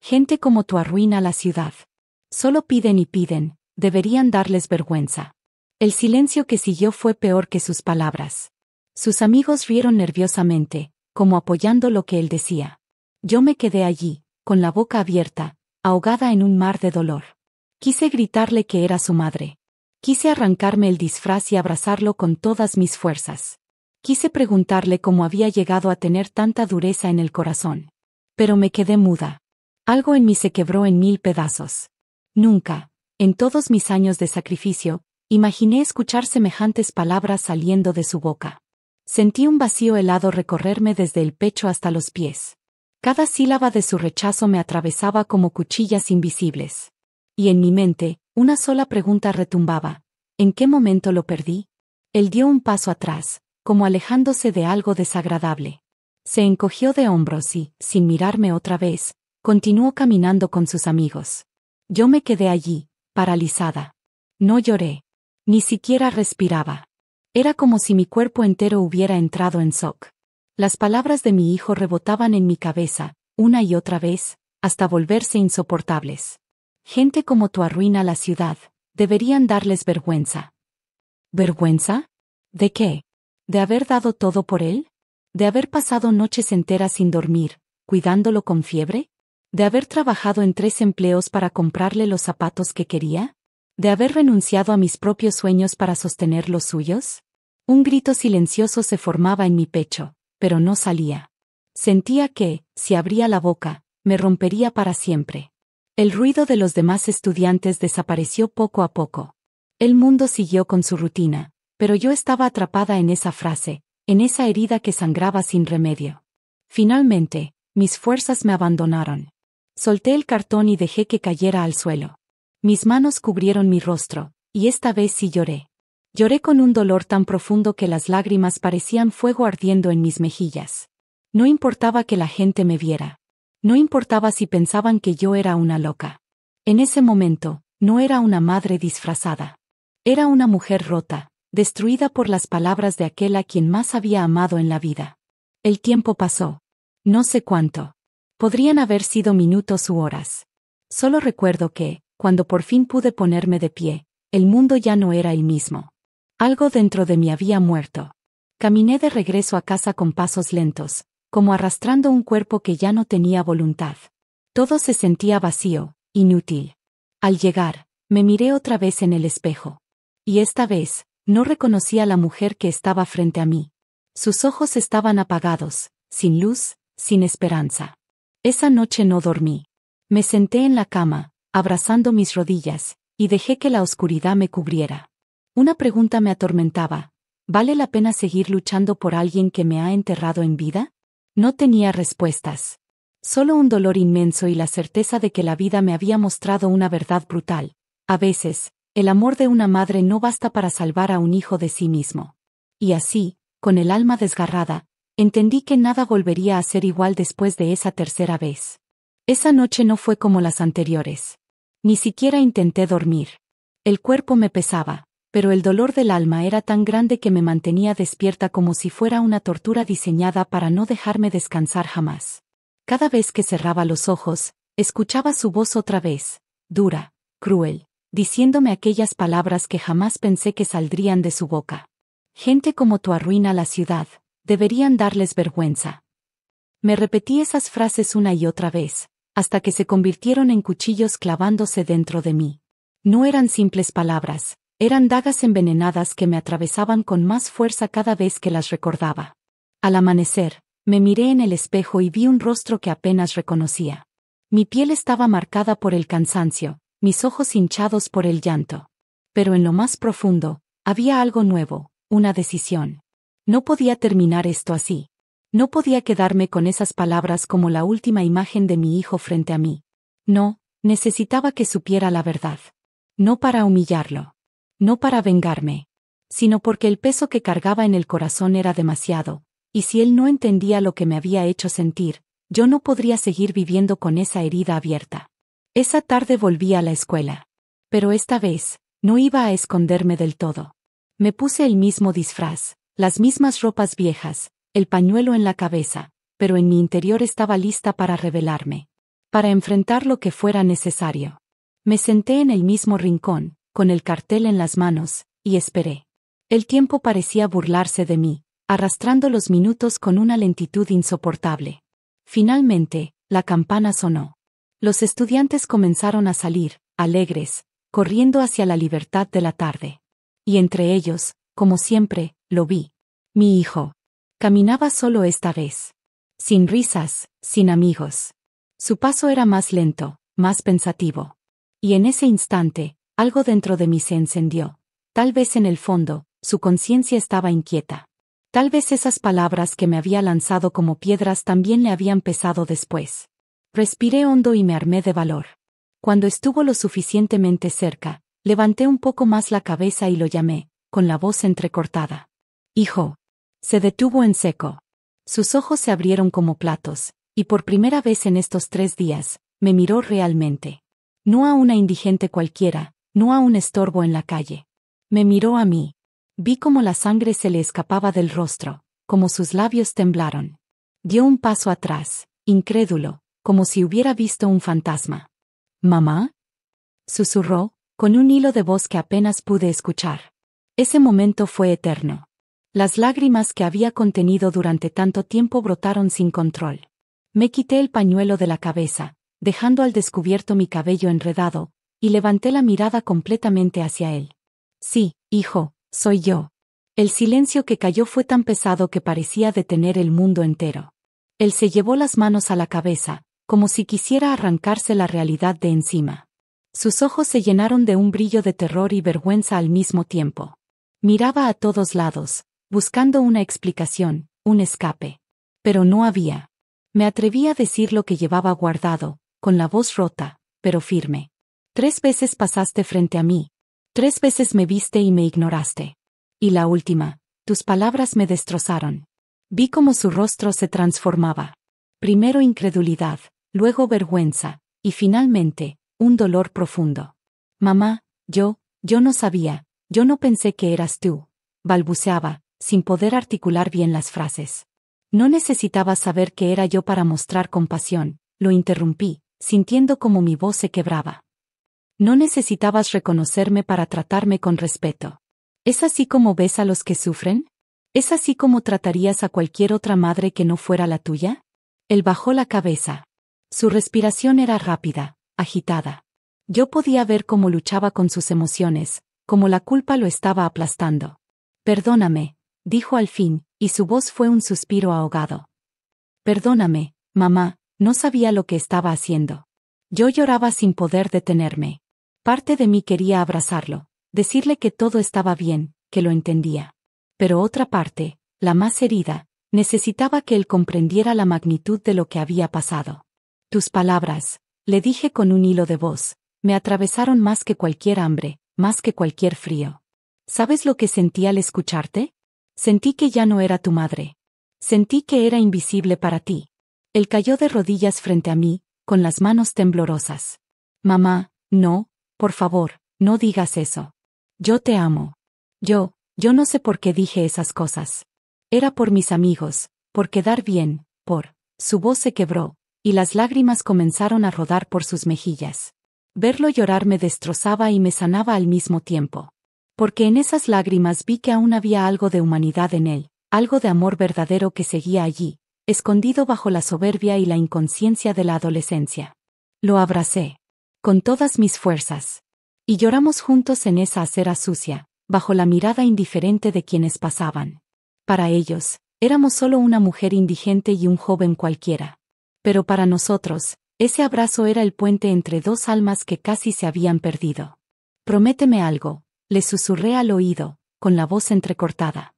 Gente como tú arruina la ciudad. Solo piden y piden, deberían darles vergüenza. El silencio que siguió fue peor que sus palabras. Sus amigos rieron nerviosamente, como apoyando lo que él decía. Yo me quedé allí, con la boca abierta, ahogada en un mar de dolor. Quise gritarle que era su madre. Quise arrancarme el disfraz y abrazarlo con todas mis fuerzas. Quise preguntarle cómo había llegado a tener tanta dureza en el corazón. Pero me quedé muda. Algo en mí se quebró en 1000 pedazos. Nunca, en todos mis años de sacrificio, imaginé escuchar semejantes palabras saliendo de su boca. Sentí un vacío helado recorrerme desde el pecho hasta los pies. Cada sílaba de su rechazo me atravesaba como cuchillas invisibles. Y en mi mente, una sola pregunta retumbaba: ¿en qué momento lo perdí? Él dio un paso atrás, como alejándose de algo desagradable. Se encogió de hombros y, sin mirarme otra vez, continuó caminando con sus amigos. Yo me quedé allí, paralizada. No lloré. Ni siquiera respiraba. Era como si mi cuerpo entero hubiera entrado en shock. Las palabras de mi hijo rebotaban en mi cabeza, una y otra vez, hasta volverse insoportables. Gente como tú arruina la ciudad, deberían darles vergüenza. ¿Vergüenza? ¿De qué? ¿De haber dado todo por él? ¿De haber pasado noches enteras sin dormir, cuidándolo con fiebre? ¿De haber trabajado en 3 empleos para comprarle los zapatos que quería? ¿De haber renunciado a mis propios sueños para sostener los suyos? Un grito silencioso se formaba en mi pecho, pero no salía. Sentía que, si abría la boca, me rompería para siempre. El ruido de los demás estudiantes desapareció poco a poco. El mundo siguió con su rutina, pero yo estaba atrapada en esa frase, en esa herida que sangraba sin remedio. Finalmente, mis fuerzas me abandonaron. Solté el cartón y dejé que cayera al suelo. Mis manos cubrieron mi rostro, y esta vez sí lloré. Lloré con un dolor tan profundo que las lágrimas parecían fuego ardiendo en mis mejillas. No importaba que la gente me viera. No importaba si pensaban que yo era una loca. En ese momento, no era una madre disfrazada. Era una mujer rota, destruida por las palabras de aquel a quien más había amado en la vida. El tiempo pasó. No sé cuánto. Podrían haber sido minutos u horas. Solo recuerdo que, cuando por fin pude ponerme de pie, el mundo ya no era el mismo. Algo dentro de mí había muerto. Caminé de regreso a casa con pasos lentos, como arrastrando un cuerpo que ya no tenía voluntad. Todo se sentía vacío, inútil. Al llegar, me miré otra vez en el espejo. Y esta vez, no reconocí a la mujer que estaba frente a mí. Sus ojos estaban apagados, sin luz, sin esperanza. Esa noche no dormí. Me senté en la cama, abrazando mis rodillas, y dejé que la oscuridad me cubriera. Una pregunta me atormentaba: ¿vale la pena seguir luchando por alguien que me ha enterrado en vida? No tenía respuestas. Solo un dolor inmenso y la certeza de que la vida me había mostrado una verdad brutal. A veces, el amor de una madre no basta para salvar a un hijo de sí mismo. Y así, con el alma desgarrada, entendí que nada volvería a ser igual después de esa tercera vez. Esa noche no fue como las anteriores. Ni siquiera intenté dormir. El cuerpo me pesaba, pero el dolor del alma era tan grande que me mantenía despierta como si fuera una tortura diseñada para no dejarme descansar jamás. Cada vez que cerraba los ojos, escuchaba su voz otra vez, dura, cruel, diciéndome aquellas palabras que jamás pensé que saldrían de su boca. Gente como tú arruina la ciudad, deberían darles vergüenza. Me repetí esas frases una y otra vez, hasta que se convirtieron en cuchillos clavándose dentro de mí. No eran simples palabras, eran dagas envenenadas que me atravesaban con más fuerza cada vez que las recordaba. Al amanecer, me miré en el espejo y vi un rostro que apenas reconocía. Mi piel estaba marcada por el cansancio, mis ojos hinchados por el llanto. Pero en lo más profundo, había algo nuevo, una decisión. No podía terminar esto así. No podía quedarme con esas palabras como la última imagen de mi hijo frente a mí. No, necesitaba que supiera la verdad. No para humillarlo. No para vengarme. Sino porque el peso que cargaba en el corazón era demasiado, y si él no entendía lo que me había hecho sentir, yo no podría seguir viviendo con esa herida abierta. Esa tarde volví a la escuela. Pero esta vez, no iba a esconderme del todo. Me puse el mismo disfraz, las mismas ropas viejas, el pañuelo en la cabeza, pero en mi interior estaba lista para rebelarme. Para enfrentar lo que fuera necesario. Me senté en el mismo rincón, con el cartel en las manos, y esperé. El tiempo parecía burlarse de mí, arrastrando los minutos con una lentitud insoportable. Finalmente, la campana sonó. Los estudiantes comenzaron a salir, alegres, corriendo hacia la libertad de la tarde. Y entre ellos, como siempre, lo vi. Mi hijo. Caminaba solo esta vez. Sin risas, sin amigos. Su paso era más lento, más pensativo. Y en ese instante, algo dentro de mí se encendió. Tal vez en el fondo, su conciencia estaba inquieta. Tal vez esas palabras que me había lanzado como piedras también le habían pesado después. Respiré hondo y me armé de valor. Cuando estuvo lo suficientemente cerca, levanté un poco más la cabeza y lo llamé, con la voz entrecortada. Hijo. Se detuvo en seco. Sus ojos se abrieron como platos, y por primera vez en estos 3 días, me miró realmente. No a una indigente cualquiera, no a un estorbo en la calle. Me miró a mí. Vi cómo la sangre se le escapaba del rostro, como sus labios temblaron. Dio un paso atrás, incrédulo, como si hubiera visto un fantasma. ¿Mamá? Susurró, con un hilo de voz que apenas pude escuchar. Ese momento fue eterno. Las lágrimas que había contenido durante tanto tiempo brotaron sin control. Me quité el pañuelo de la cabeza, dejando al descubierto mi cabello enredado, y levanté la mirada completamente hacia él. Sí, hijo, soy yo. El silencio que cayó fue tan pesado que parecía detener el mundo entero. Él se llevó las manos a la cabeza, como si quisiera arrancarse la realidad de encima. Sus ojos se llenaron de un brillo de terror y vergüenza al mismo tiempo. Miraba a todos lados, buscando una explicación, un escape. Pero no había. Me atreví a decir lo que llevaba guardado, con la voz rota, pero firme. 3 veces pasaste frente a mí. 3 veces me viste y me ignoraste. Y la última, tus palabras me destrozaron. Vi cómo su rostro se transformaba. Primero incredulidad, luego vergüenza, y finalmente, un dolor profundo. Mamá, yo no sabía, yo no pensé que eras tú, balbuceaba, sin poder articular bien las frases. No necesitaba saber que era yo para mostrar compasión, lo interrumpí, sintiendo como mi voz se quebraba. No necesitabas reconocerme para tratarme con respeto. ¿Es así como ves a los que sufren? ¿Es así como tratarías a cualquier otra madre que no fuera la tuya? Él bajó la cabeza. Su respiración era rápida, agitada. Yo podía ver cómo luchaba con sus emociones, cómo la culpa lo estaba aplastando. Perdóname, dijo al fin, y su voz fue un suspiro ahogado. Perdóname, mamá, no sabía lo que estaba haciendo. Yo lloraba sin poder detenerme. Parte de mí quería abrazarlo, decirle que todo estaba bien, que lo entendía. Pero otra parte, la más herida, necesitaba que él comprendiera la magnitud de lo que había pasado. Tus palabras, le dije con un hilo de voz, me atravesaron más que cualquier hambre, más que cualquier frío. ¿Sabes lo que sentí al escucharte? Sentí que ya no era tu madre. Sentí que era invisible para ti. Él cayó de rodillas frente a mí, con las manos temblorosas. Mamá, no, por favor, no digas eso. Yo te amo. Yo no sé por qué dije esas cosas. Era por mis amigos, por quedar bien, por... Su voz se quebró, y las lágrimas comenzaron a rodar por sus mejillas. Verlo llorar me destrozaba y me sanaba al mismo tiempo. Porque en esas lágrimas vi que aún había algo de humanidad en él, algo de amor verdadero que seguía allí, escondido bajo la soberbia y la inconsciencia de la adolescencia. Lo abracé. Con todas mis fuerzas. Y lloramos juntos en esa acera sucia, bajo la mirada indiferente de quienes pasaban. Para ellos, éramos solo una mujer indigente y un joven cualquiera. Pero para nosotros, ese abrazo era el puente entre 2 almas que casi se habían perdido. Prométeme algo, le susurré al oído, con la voz entrecortada.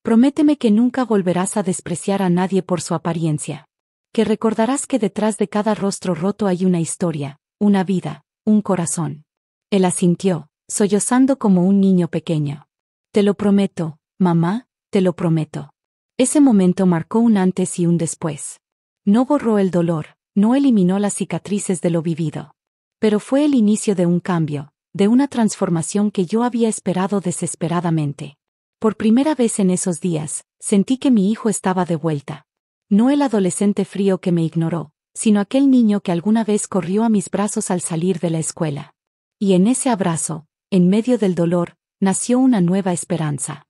Prométeme que nunca volverás a despreciar a nadie por su apariencia. Que recordarás que detrás de cada rostro roto hay una historia, una vida, un corazón. Él asintió, sollozando como un niño pequeño. Te lo prometo, mamá, te lo prometo. Ese momento marcó un antes y un después. No borró el dolor, no eliminó las cicatrices de lo vivido. Pero fue el inicio de un cambio, de una transformación que yo había esperado desesperadamente. Por primera vez en esos días, sentí que mi hijo estaba de vuelta. No el adolescente frío que me ignoró, sino aquel niño que alguna vez corrió a mis brazos al salir de la escuela. Y en ese abrazo, en medio del dolor, nació una nueva esperanza.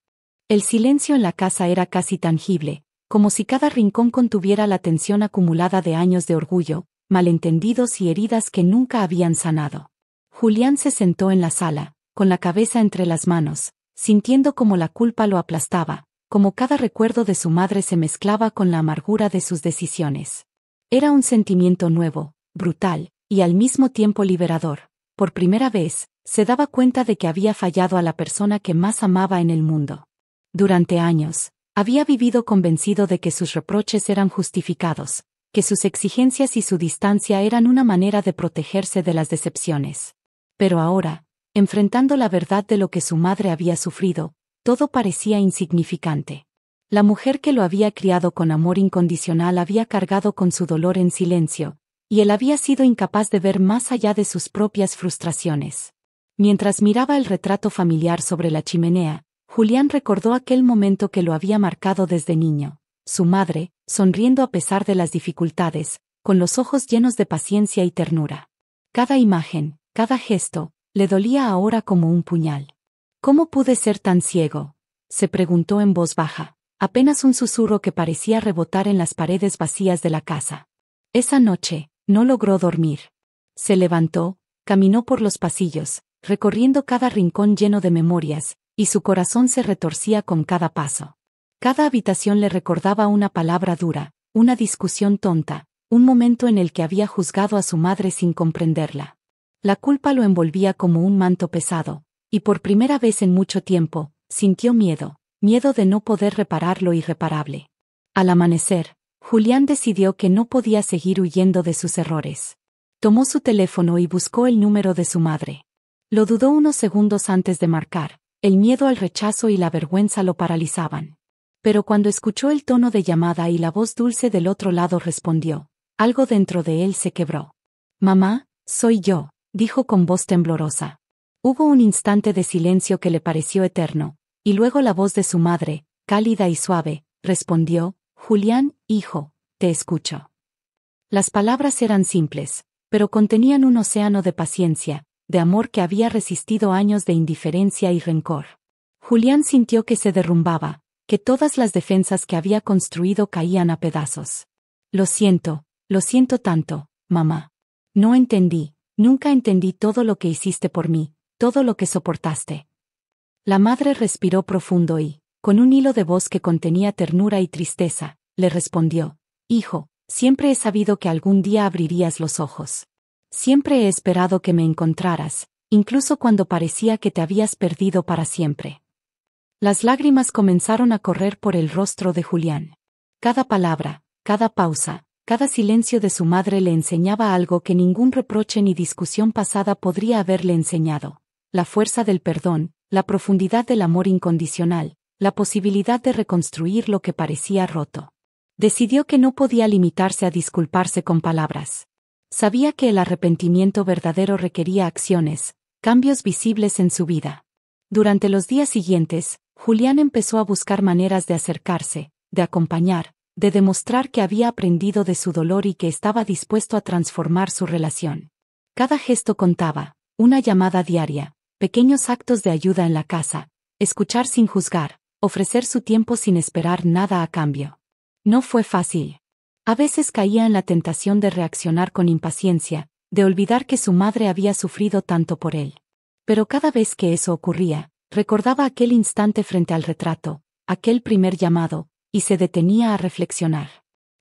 El silencio en la casa era casi tangible, como si cada rincón contuviera la tensión acumulada de años de orgullo, malentendidos y heridas que nunca habían sanado. Julián se sentó en la sala, con la cabeza entre las manos, sintiendo como la culpa lo aplastaba, como cada recuerdo de su madre se mezclaba con la amargura de sus decisiones. Era un sentimiento nuevo, brutal, y al mismo tiempo liberador. Por primera vez, se daba cuenta de que había fallado a la persona que más amaba en el mundo. Durante años, había vivido convencido de que sus reproches eran justificados, que sus exigencias y su distancia eran una manera de protegerse de las decepciones. Pero ahora, enfrentando la verdad de lo que su madre había sufrido, todo parecía insignificante. La mujer que lo había criado con amor incondicional había cargado con su dolor en silencio, y él había sido incapaz de ver más allá de sus propias frustraciones. Mientras miraba el retrato familiar sobre la chimenea, Julián recordó aquel momento que lo había marcado desde niño. Su madre, sonriendo a pesar de las dificultades, con los ojos llenos de paciencia y ternura. Cada imagen, cada gesto, le dolía ahora como un puñal. ¿Cómo pude ser tan ciego?, se preguntó en voz baja, apenas un susurro que parecía rebotar en las paredes vacías de la casa. Esa noche, no logró dormir. Se levantó, caminó por los pasillos, recorriendo cada rincón lleno de memorias, y su corazón se retorcía con cada paso. Cada habitación le recordaba una palabra dura, una discusión tonta, un momento en el que había juzgado a su madre sin comprenderla. La culpa lo envolvía como un manto pesado, y por primera vez en mucho tiempo, sintió miedo de no poder reparar lo irreparable. Al amanecer, Julián decidió que no podía seguir huyendo de sus errores. Tomó su teléfono y buscó el número de su madre. Lo dudó unos segundos antes de marcar, el miedo al rechazo y la vergüenza lo paralizaban. Pero cuando escuchó el tono de llamada y la voz dulce del otro lado respondió, algo dentro de él se quebró. «Mamá, soy yo», dijo con voz temblorosa. Hubo un instante de silencio que le pareció eterno, y luego la voz de su madre, cálida y suave, respondió, «Julián, hijo, te escucho». Las palabras eran simples, pero contenían un océano de paciencia, de amor que había resistido años de indiferencia y rencor. Julián sintió que se derrumbaba, que todas las defensas que había construido caían a pedazos. Lo siento tanto, mamá. No entendí, nunca entendí todo lo que hiciste por mí, todo lo que soportaste». La madre respiró profundo y, con un hilo de voz que contenía ternura y tristeza, le respondió, «Hijo, siempre he sabido que algún día abrirías los ojos. Siempre he esperado que me encontraras, incluso cuando parecía que te habías perdido para siempre». Las lágrimas comenzaron a correr por el rostro de Julián. Cada palabra, cada pausa, cada silencio de su madre le enseñaba algo que ningún reproche ni discusión pasada podría haberle enseñado: la fuerza del perdón, la profundidad del amor incondicional, la posibilidad de reconstruir lo que parecía roto. Decidió que no podía limitarse a disculparse con palabras. Sabía que el arrepentimiento verdadero requería acciones, cambios visibles en su vida. Durante los días siguientes, Julián empezó a buscar maneras de acercarse, de acompañar, de demostrar que había aprendido de su dolor y que estaba dispuesto a transformar su relación. Cada gesto contaba, una llamada diaria, pequeños actos de ayuda en la casa, escuchar sin juzgar, ofrecer su tiempo sin esperar nada a cambio. No fue fácil. A veces caía en la tentación de reaccionar con impaciencia, de olvidar que su madre había sufrido tanto por él. Pero cada vez que eso ocurría, recordaba aquel instante frente al retrato, aquel primer llamado, y se detenía a reflexionar.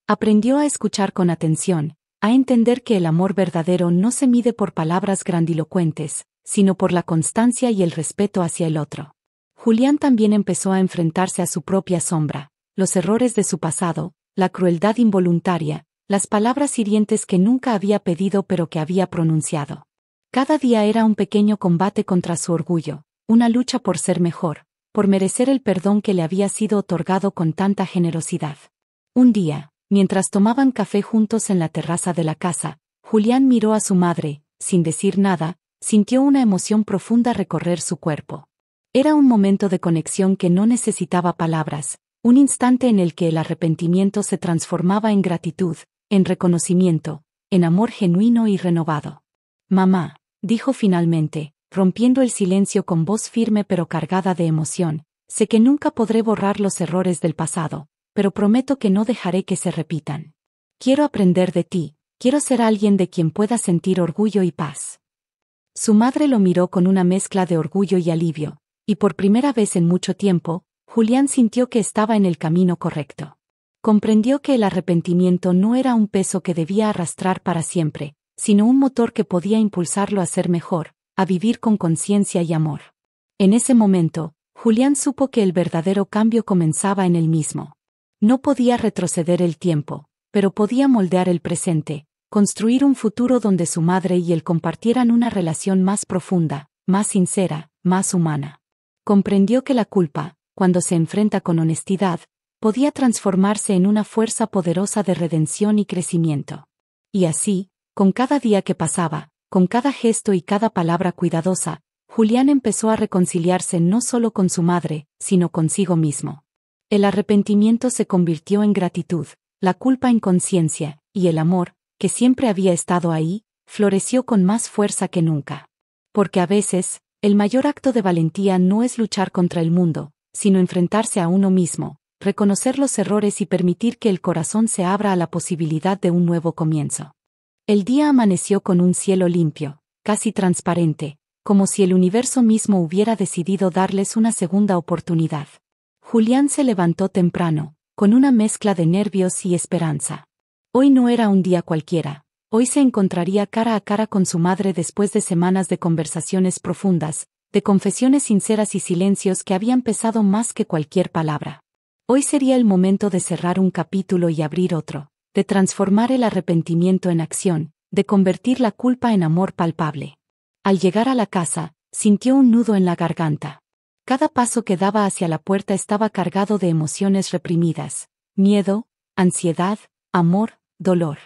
Aprendió a escuchar con atención, a entender que el amor verdadero no se mide por palabras grandilocuentes, sino por la constancia y el respeto hacia el otro. Julián también empezó a enfrentarse a su propia sombra, los errores de su pasado, la crueldad involuntaria, las palabras hirientes que nunca había pedido pero que había pronunciado. Cada día era un pequeño combate contra su orgullo, una lucha por ser mejor, por merecer el perdón que le había sido otorgado con tanta generosidad. Un día, mientras tomaban café juntos en la terraza de la casa, Julián miró a su madre, sin decir nada, sintió una emoción profunda recorrer su cuerpo. Era un momento de conexión que no necesitaba palabras, un instante en el que el arrepentimiento se transformaba en gratitud, en reconocimiento, en amor genuino y renovado. «Mamá», dijo finalmente, rompiendo el silencio con voz firme pero cargada de emoción, «sé que nunca podré borrar los errores del pasado, pero prometo que no dejaré que se repitan. Quiero aprender de ti, quiero ser alguien de quien pueda sentir orgullo y paz». Su madre lo miró con una mezcla de orgullo y alivio, y por primera vez en mucho tiempo, Julián sintió que estaba en el camino correcto. Comprendió que el arrepentimiento no era un peso que debía arrastrar para siempre, sino un motor que podía impulsarlo a ser mejor, a vivir con conciencia y amor. En ese momento, Julián supo que el verdadero cambio comenzaba en él mismo. No podía retroceder el tiempo, pero podía moldear el presente, construir un futuro donde su madre y él compartieran una relación más profunda, más sincera, más humana. Comprendió que la culpa, cuando se enfrenta con honestidad, podía transformarse en una fuerza poderosa de redención y crecimiento. Y así, con cada día que pasaba, con cada gesto y cada palabra cuidadosa, Julián empezó a reconciliarse no solo con su madre, sino consigo mismo. El arrepentimiento se convirtió en gratitud, la culpa en conciencia, y el amor, que siempre había estado ahí, floreció con más fuerza que nunca. Porque a veces, el mayor acto de valentía no es luchar contra el mundo, sino enfrentarse a uno mismo, reconocer los errores y permitir que el corazón se abra a la posibilidad de un nuevo comienzo. El día amaneció con un cielo limpio, casi transparente, como si el universo mismo hubiera decidido darles una segunda oportunidad. Julián se levantó temprano, con una mezcla de nervios y esperanza. Hoy no era un día cualquiera, hoy se encontraría cara a cara con su madre después de semanas de conversaciones profundas, de confesiones sinceras y silencios que habían pesado más que cualquier palabra. Hoy sería el momento de cerrar un capítulo y abrir otro, de transformar el arrepentimiento en acción, de convertir la culpa en amor palpable. Al llegar a la casa, sintió un nudo en la garganta. Cada paso que daba hacia la puerta estaba cargado de emociones reprimidas, miedo, ansiedad, amor, dolor.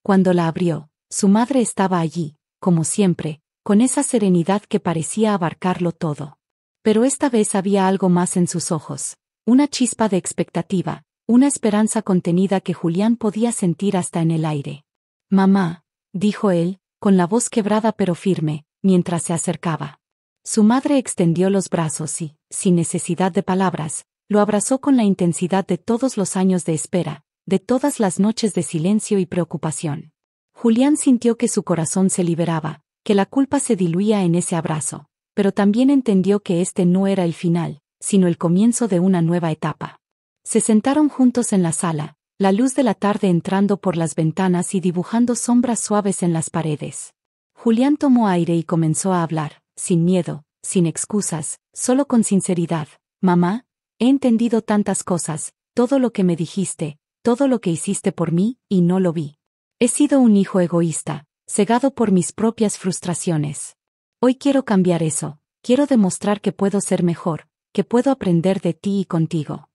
Cuando la abrió, su madre estaba allí, como siempre, con esa serenidad que parecía abarcarlo todo. Pero esta vez había algo más en sus ojos, una chispa de expectativa, una esperanza contenida que Julián podía sentir hasta en el aire. «Mamá», dijo él, con la voz quebrada pero firme, mientras se acercaba. Su madre extendió los brazos y, sin necesidad de palabras, lo abrazó con la intensidad de todos los años de espera, de todas las noches de silencio y preocupación. Julián sintió que su corazón se liberaba, que la culpa se diluía en ese abrazo, pero también entendió que este no era el final, sino el comienzo de una nueva etapa. Se sentaron juntos en la sala, la luz de la tarde entrando por las ventanas y dibujando sombras suaves en las paredes. Julián tomó aire y comenzó a hablar, sin miedo, sin excusas, solo con sinceridad. «Mamá, he entendido tantas cosas, todo lo que me dijiste, todo lo que hiciste por mí, y no lo vi. He sido un hijo egoísta, cegado por mis propias frustraciones. Hoy quiero cambiar eso, quiero demostrar que puedo ser mejor, que puedo aprender de ti y contigo».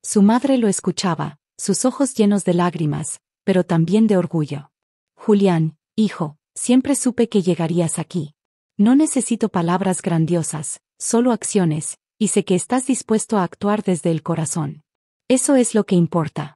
Su madre lo escuchaba, sus ojos llenos de lágrimas, pero también de orgullo. «Julián, hijo, siempre supe que llegarías aquí. No necesito palabras grandiosas, solo acciones, y sé que estás dispuesto a actuar desde el corazón. Eso es lo que importa».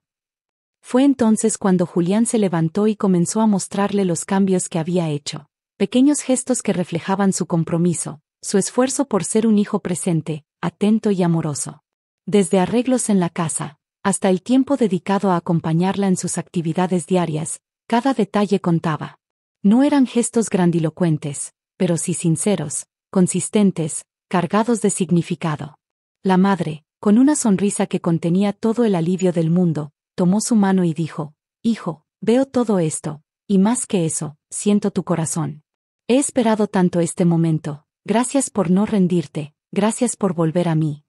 Fue entonces cuando Julián se levantó y comenzó a mostrarle los cambios que había hecho, pequeños gestos que reflejaban su compromiso, su esfuerzo por ser un hijo presente, atento y amoroso. Desde arreglos en la casa, hasta el tiempo dedicado a acompañarla en sus actividades diarias, cada detalle contaba. No eran gestos grandilocuentes, pero sí sinceros, consistentes, cargados de significado. La madre, con una sonrisa que contenía todo el alivio del mundo, tomó su mano y dijo: «Hijo, veo todo esto, y más que eso, siento tu corazón. He esperado tanto este momento, gracias por no rendirte, gracias por volver a mí».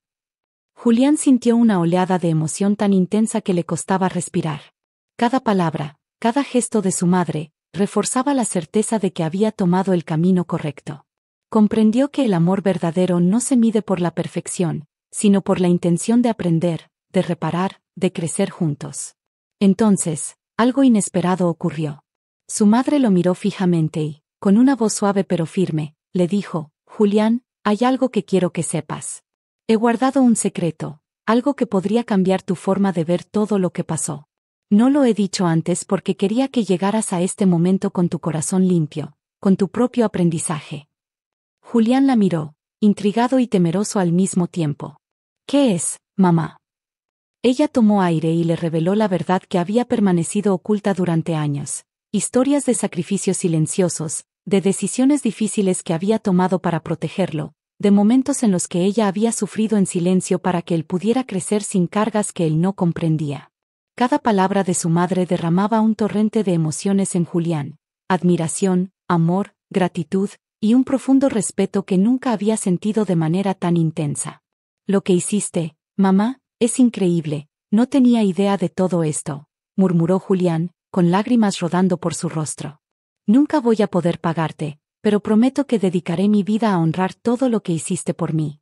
Julián sintió una oleada de emoción tan intensa que le costaba respirar. Cada palabra, cada gesto de su madre, reforzaba la certeza de que había tomado el camino correcto. Comprendió que el amor verdadero no se mide por la perfección, sino por la intención de aprender, de reparar, de crecer juntos. Entonces, algo inesperado ocurrió. Su madre lo miró fijamente y, con una voz suave pero firme, le dijo: «Julián, hay algo que quiero que sepas. He guardado un secreto, algo que podría cambiar tu forma de ver todo lo que pasó. No lo he dicho antes porque quería que llegaras a este momento con tu corazón limpio, con tu propio aprendizaje». Julián la miró, intrigado y temeroso al mismo tiempo. «¿Qué es, mamá?». Ella tomó aire y le reveló la verdad que había permanecido oculta durante años, historias de sacrificios silenciosos, de decisiones difíciles que había tomado para protegerlo, de momentos en los que ella había sufrido en silencio para que él pudiera crecer sin cargas que él no comprendía. Cada palabra de su madre derramaba un torrente de emociones en Julián: admiración, amor, gratitud, y un profundo respeto que nunca había sentido de manera tan intensa. «Lo que hiciste, mamá, es increíble, no tenía idea de todo esto», murmuró Julián, con lágrimas rodando por su rostro. «Nunca voy a poder pagarte, pero prometo que dedicaré mi vida a honrar todo lo que hiciste por mí».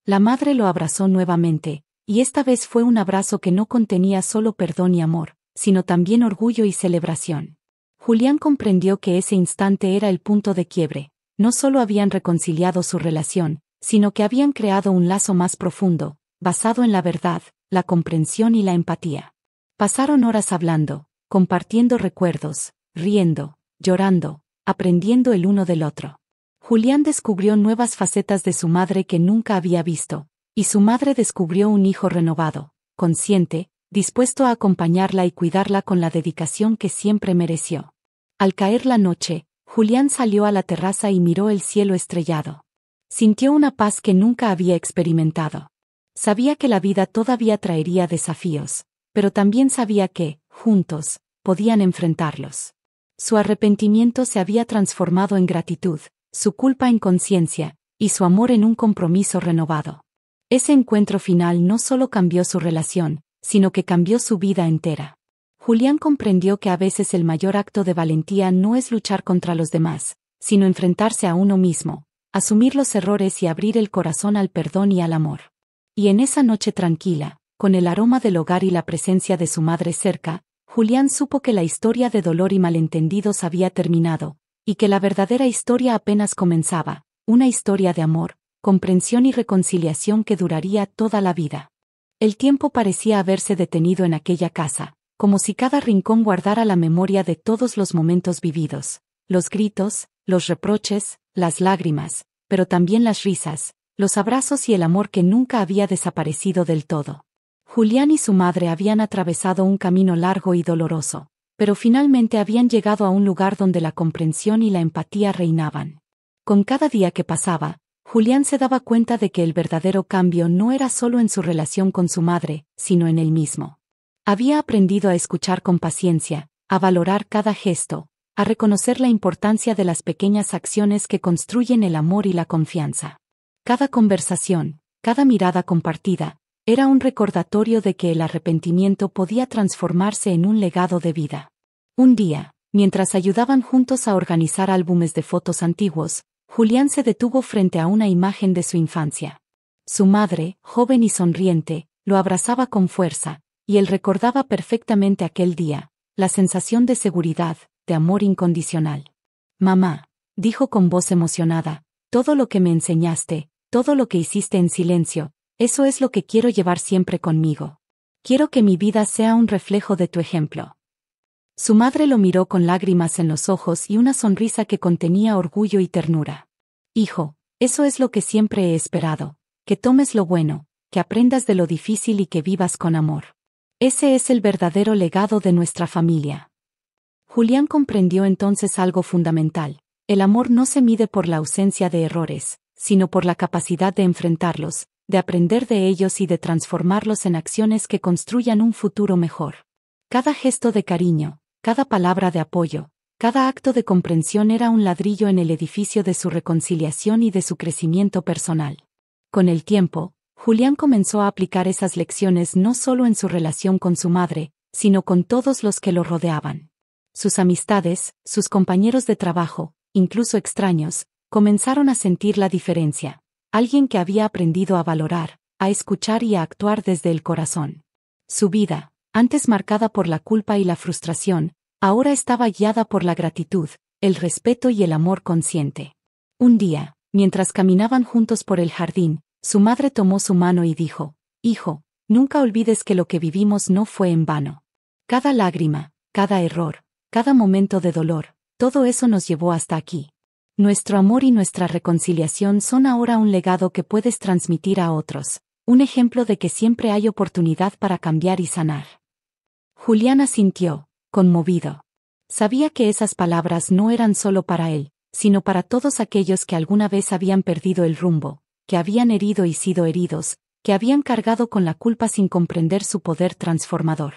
La madre lo abrazó nuevamente, y esta vez fue un abrazo que no contenía solo perdón y amor, sino también orgullo y celebración. Julián comprendió que ese instante era el punto de quiebre. No solo habían reconciliado su relación, sino que habían creado un lazo más profundo, basado en la verdad, la comprensión y la empatía. Pasaron horas hablando, compartiendo recuerdos, riendo, llorando, aprendiendo el uno del otro. Julián descubrió nuevas facetas de su madre que nunca había visto, y su madre descubrió un hijo renovado, consciente, dispuesto a acompañarla y cuidarla con la dedicación que siempre mereció. Al caer la noche, Julián salió a la terraza y miró el cielo estrellado. Sintió una paz que nunca había experimentado. Sabía que la vida todavía traería desafíos, pero también sabía que, juntos, podían enfrentarlos. Su arrepentimiento se había transformado en gratitud, su culpa en conciencia, y su amor en un compromiso renovado. Ese encuentro final no solo cambió su relación, sino que cambió su vida entera. Julián comprendió que a veces el mayor acto de valentía no es luchar contra los demás, sino enfrentarse a uno mismo, asumir los errores y abrir el corazón al perdón y al amor. Y en esa noche tranquila, con el aroma del hogar y la presencia de su madre cerca, Julián supo que la historia de dolor y malentendidos había terminado, y que la verdadera historia apenas comenzaba, una historia de amor, comprensión y reconciliación que duraría toda la vida. El tiempo parecía haberse detenido en aquella casa, como si cada rincón guardara la memoria de todos los momentos vividos, los gritos, los reproches, las lágrimas, pero también las risas, los abrazos y el amor que nunca había desaparecido del todo. Julián y su madre habían atravesado un camino largo y doloroso, pero finalmente habían llegado a un lugar donde la comprensión y la empatía reinaban. Con cada día que pasaba, Julián se daba cuenta de que el verdadero cambio no era solo en su relación con su madre, sino en él mismo. Había aprendido a escuchar con paciencia, a valorar cada gesto, a reconocer la importancia de las pequeñas acciones que construyen el amor y la confianza. Cada conversación, cada mirada compartida, era un recordatorio de que el arrepentimiento podía transformarse en un legado de vida. Un día, mientras ayudaban juntos a organizar álbumes de fotos antiguos, Julián se detuvo frente a una imagen de su infancia. Su madre, joven y sonriente, lo abrazaba con fuerza, y él recordaba perfectamente aquel día, la sensación de seguridad, de amor incondicional. «Mamá», dijo con voz emocionada, «todo lo que me enseñaste, todo lo que hiciste en silencio, eso es lo que quiero llevar siempre conmigo. Quiero que mi vida sea un reflejo de tu ejemplo». Su madre lo miró con lágrimas en los ojos y una sonrisa que contenía orgullo y ternura. «Hijo, eso es lo que siempre he esperado, que tomes lo bueno, que aprendas de lo difícil y que vivas con amor. Ese es el verdadero legado de nuestra familia». Julián comprendió entonces algo fundamental: el amor no se mide por la ausencia de errores, sino por la capacidad de enfrentarlos, de aprender de ellos y de transformarlos en acciones que construyan un futuro mejor. Cada gesto de cariño, cada palabra de apoyo, cada acto de comprensión era un ladrillo en el edificio de su reconciliación y de su crecimiento personal. Con el tiempo, Julián comenzó a aplicar esas lecciones no solo en su relación con su madre, sino con todos los que lo rodeaban. Sus amistades, sus compañeros de trabajo, incluso extraños, comenzaron a sentir la diferencia. Alguien que había aprendido a valorar, a escuchar y a actuar desde el corazón. Su vida, antes marcada por la culpa y la frustración, ahora estaba guiada por la gratitud, el respeto y el amor consciente. Un día, mientras caminaban juntos por el jardín, su madre tomó su mano y dijo: «Hijo, nunca olvides que lo que vivimos no fue en vano. Cada lágrima, cada error, cada momento de dolor, todo eso nos llevó hasta aquí. Nuestro amor y nuestra reconciliación son ahora un legado que puedes transmitir a otros, un ejemplo de que siempre hay oportunidad para cambiar y sanar». Julián asintió, conmovido. Sabía que esas palabras no eran solo para él, sino para todos aquellos que alguna vez habían perdido el rumbo, que habían herido y sido heridos, que habían cargado con la culpa sin comprender su poder transformador.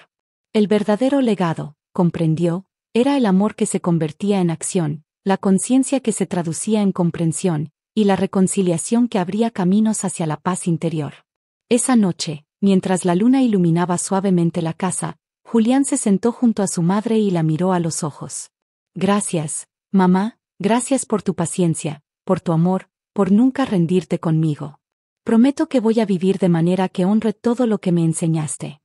El verdadero legado, comprendió, era el amor que se convertía en acción, la conciencia que se traducía en comprensión, y la reconciliación que abría caminos hacia la paz interior. Esa noche, mientras la luna iluminaba suavemente la casa, Julián se sentó junto a su madre y la miró a los ojos. Gracias, mamá, gracias por tu paciencia, por tu amor, por nunca rendirte conmigo. Prometo que voy a vivir de manera que honre todo lo que me enseñaste.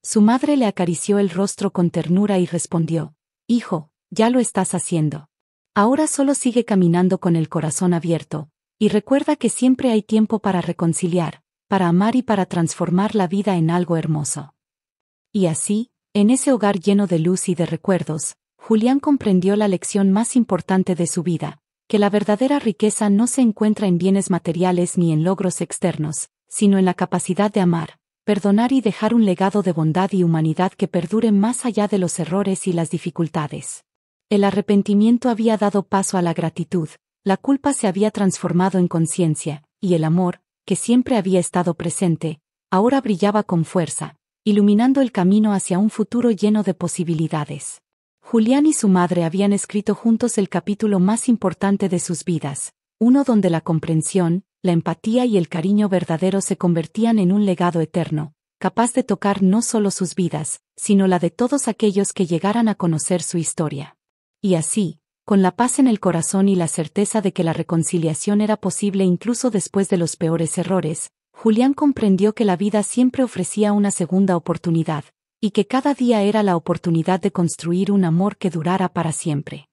Su madre le acarició el rostro con ternura y respondió, hijo, ya lo estás haciendo. Ahora solo sigue caminando con el corazón abierto, y recuerda que siempre hay tiempo para reconciliar, para amar y para transformar la vida en algo hermoso. Y así, en ese hogar lleno de luz y de recuerdos, Julián comprendió la lección más importante de su vida, que la verdadera riqueza no se encuentra en bienes materiales ni en logros externos, sino en la capacidad de amar, perdonar y dejar un legado de bondad y humanidad que perdure más allá de los errores y las dificultades. El arrepentimiento había dado paso a la gratitud, la culpa se había transformado en conciencia, y el amor, que siempre había estado presente, ahora brillaba con fuerza, iluminando el camino hacia un futuro lleno de posibilidades. Julián y su madre habían escrito juntos el capítulo más importante de sus vidas, uno donde la comprensión, la empatía y el cariño verdadero se convertían en un legado eterno, capaz de tocar no solo sus vidas, sino la de todos aquellos que llegaran a conocer su historia. Y así, con la paz en el corazón y la certeza de que la reconciliación era posible incluso después de los peores errores, Julián comprendió que la vida siempre ofrecía una segunda oportunidad, y que cada día era la oportunidad de construir un amor que durara para siempre.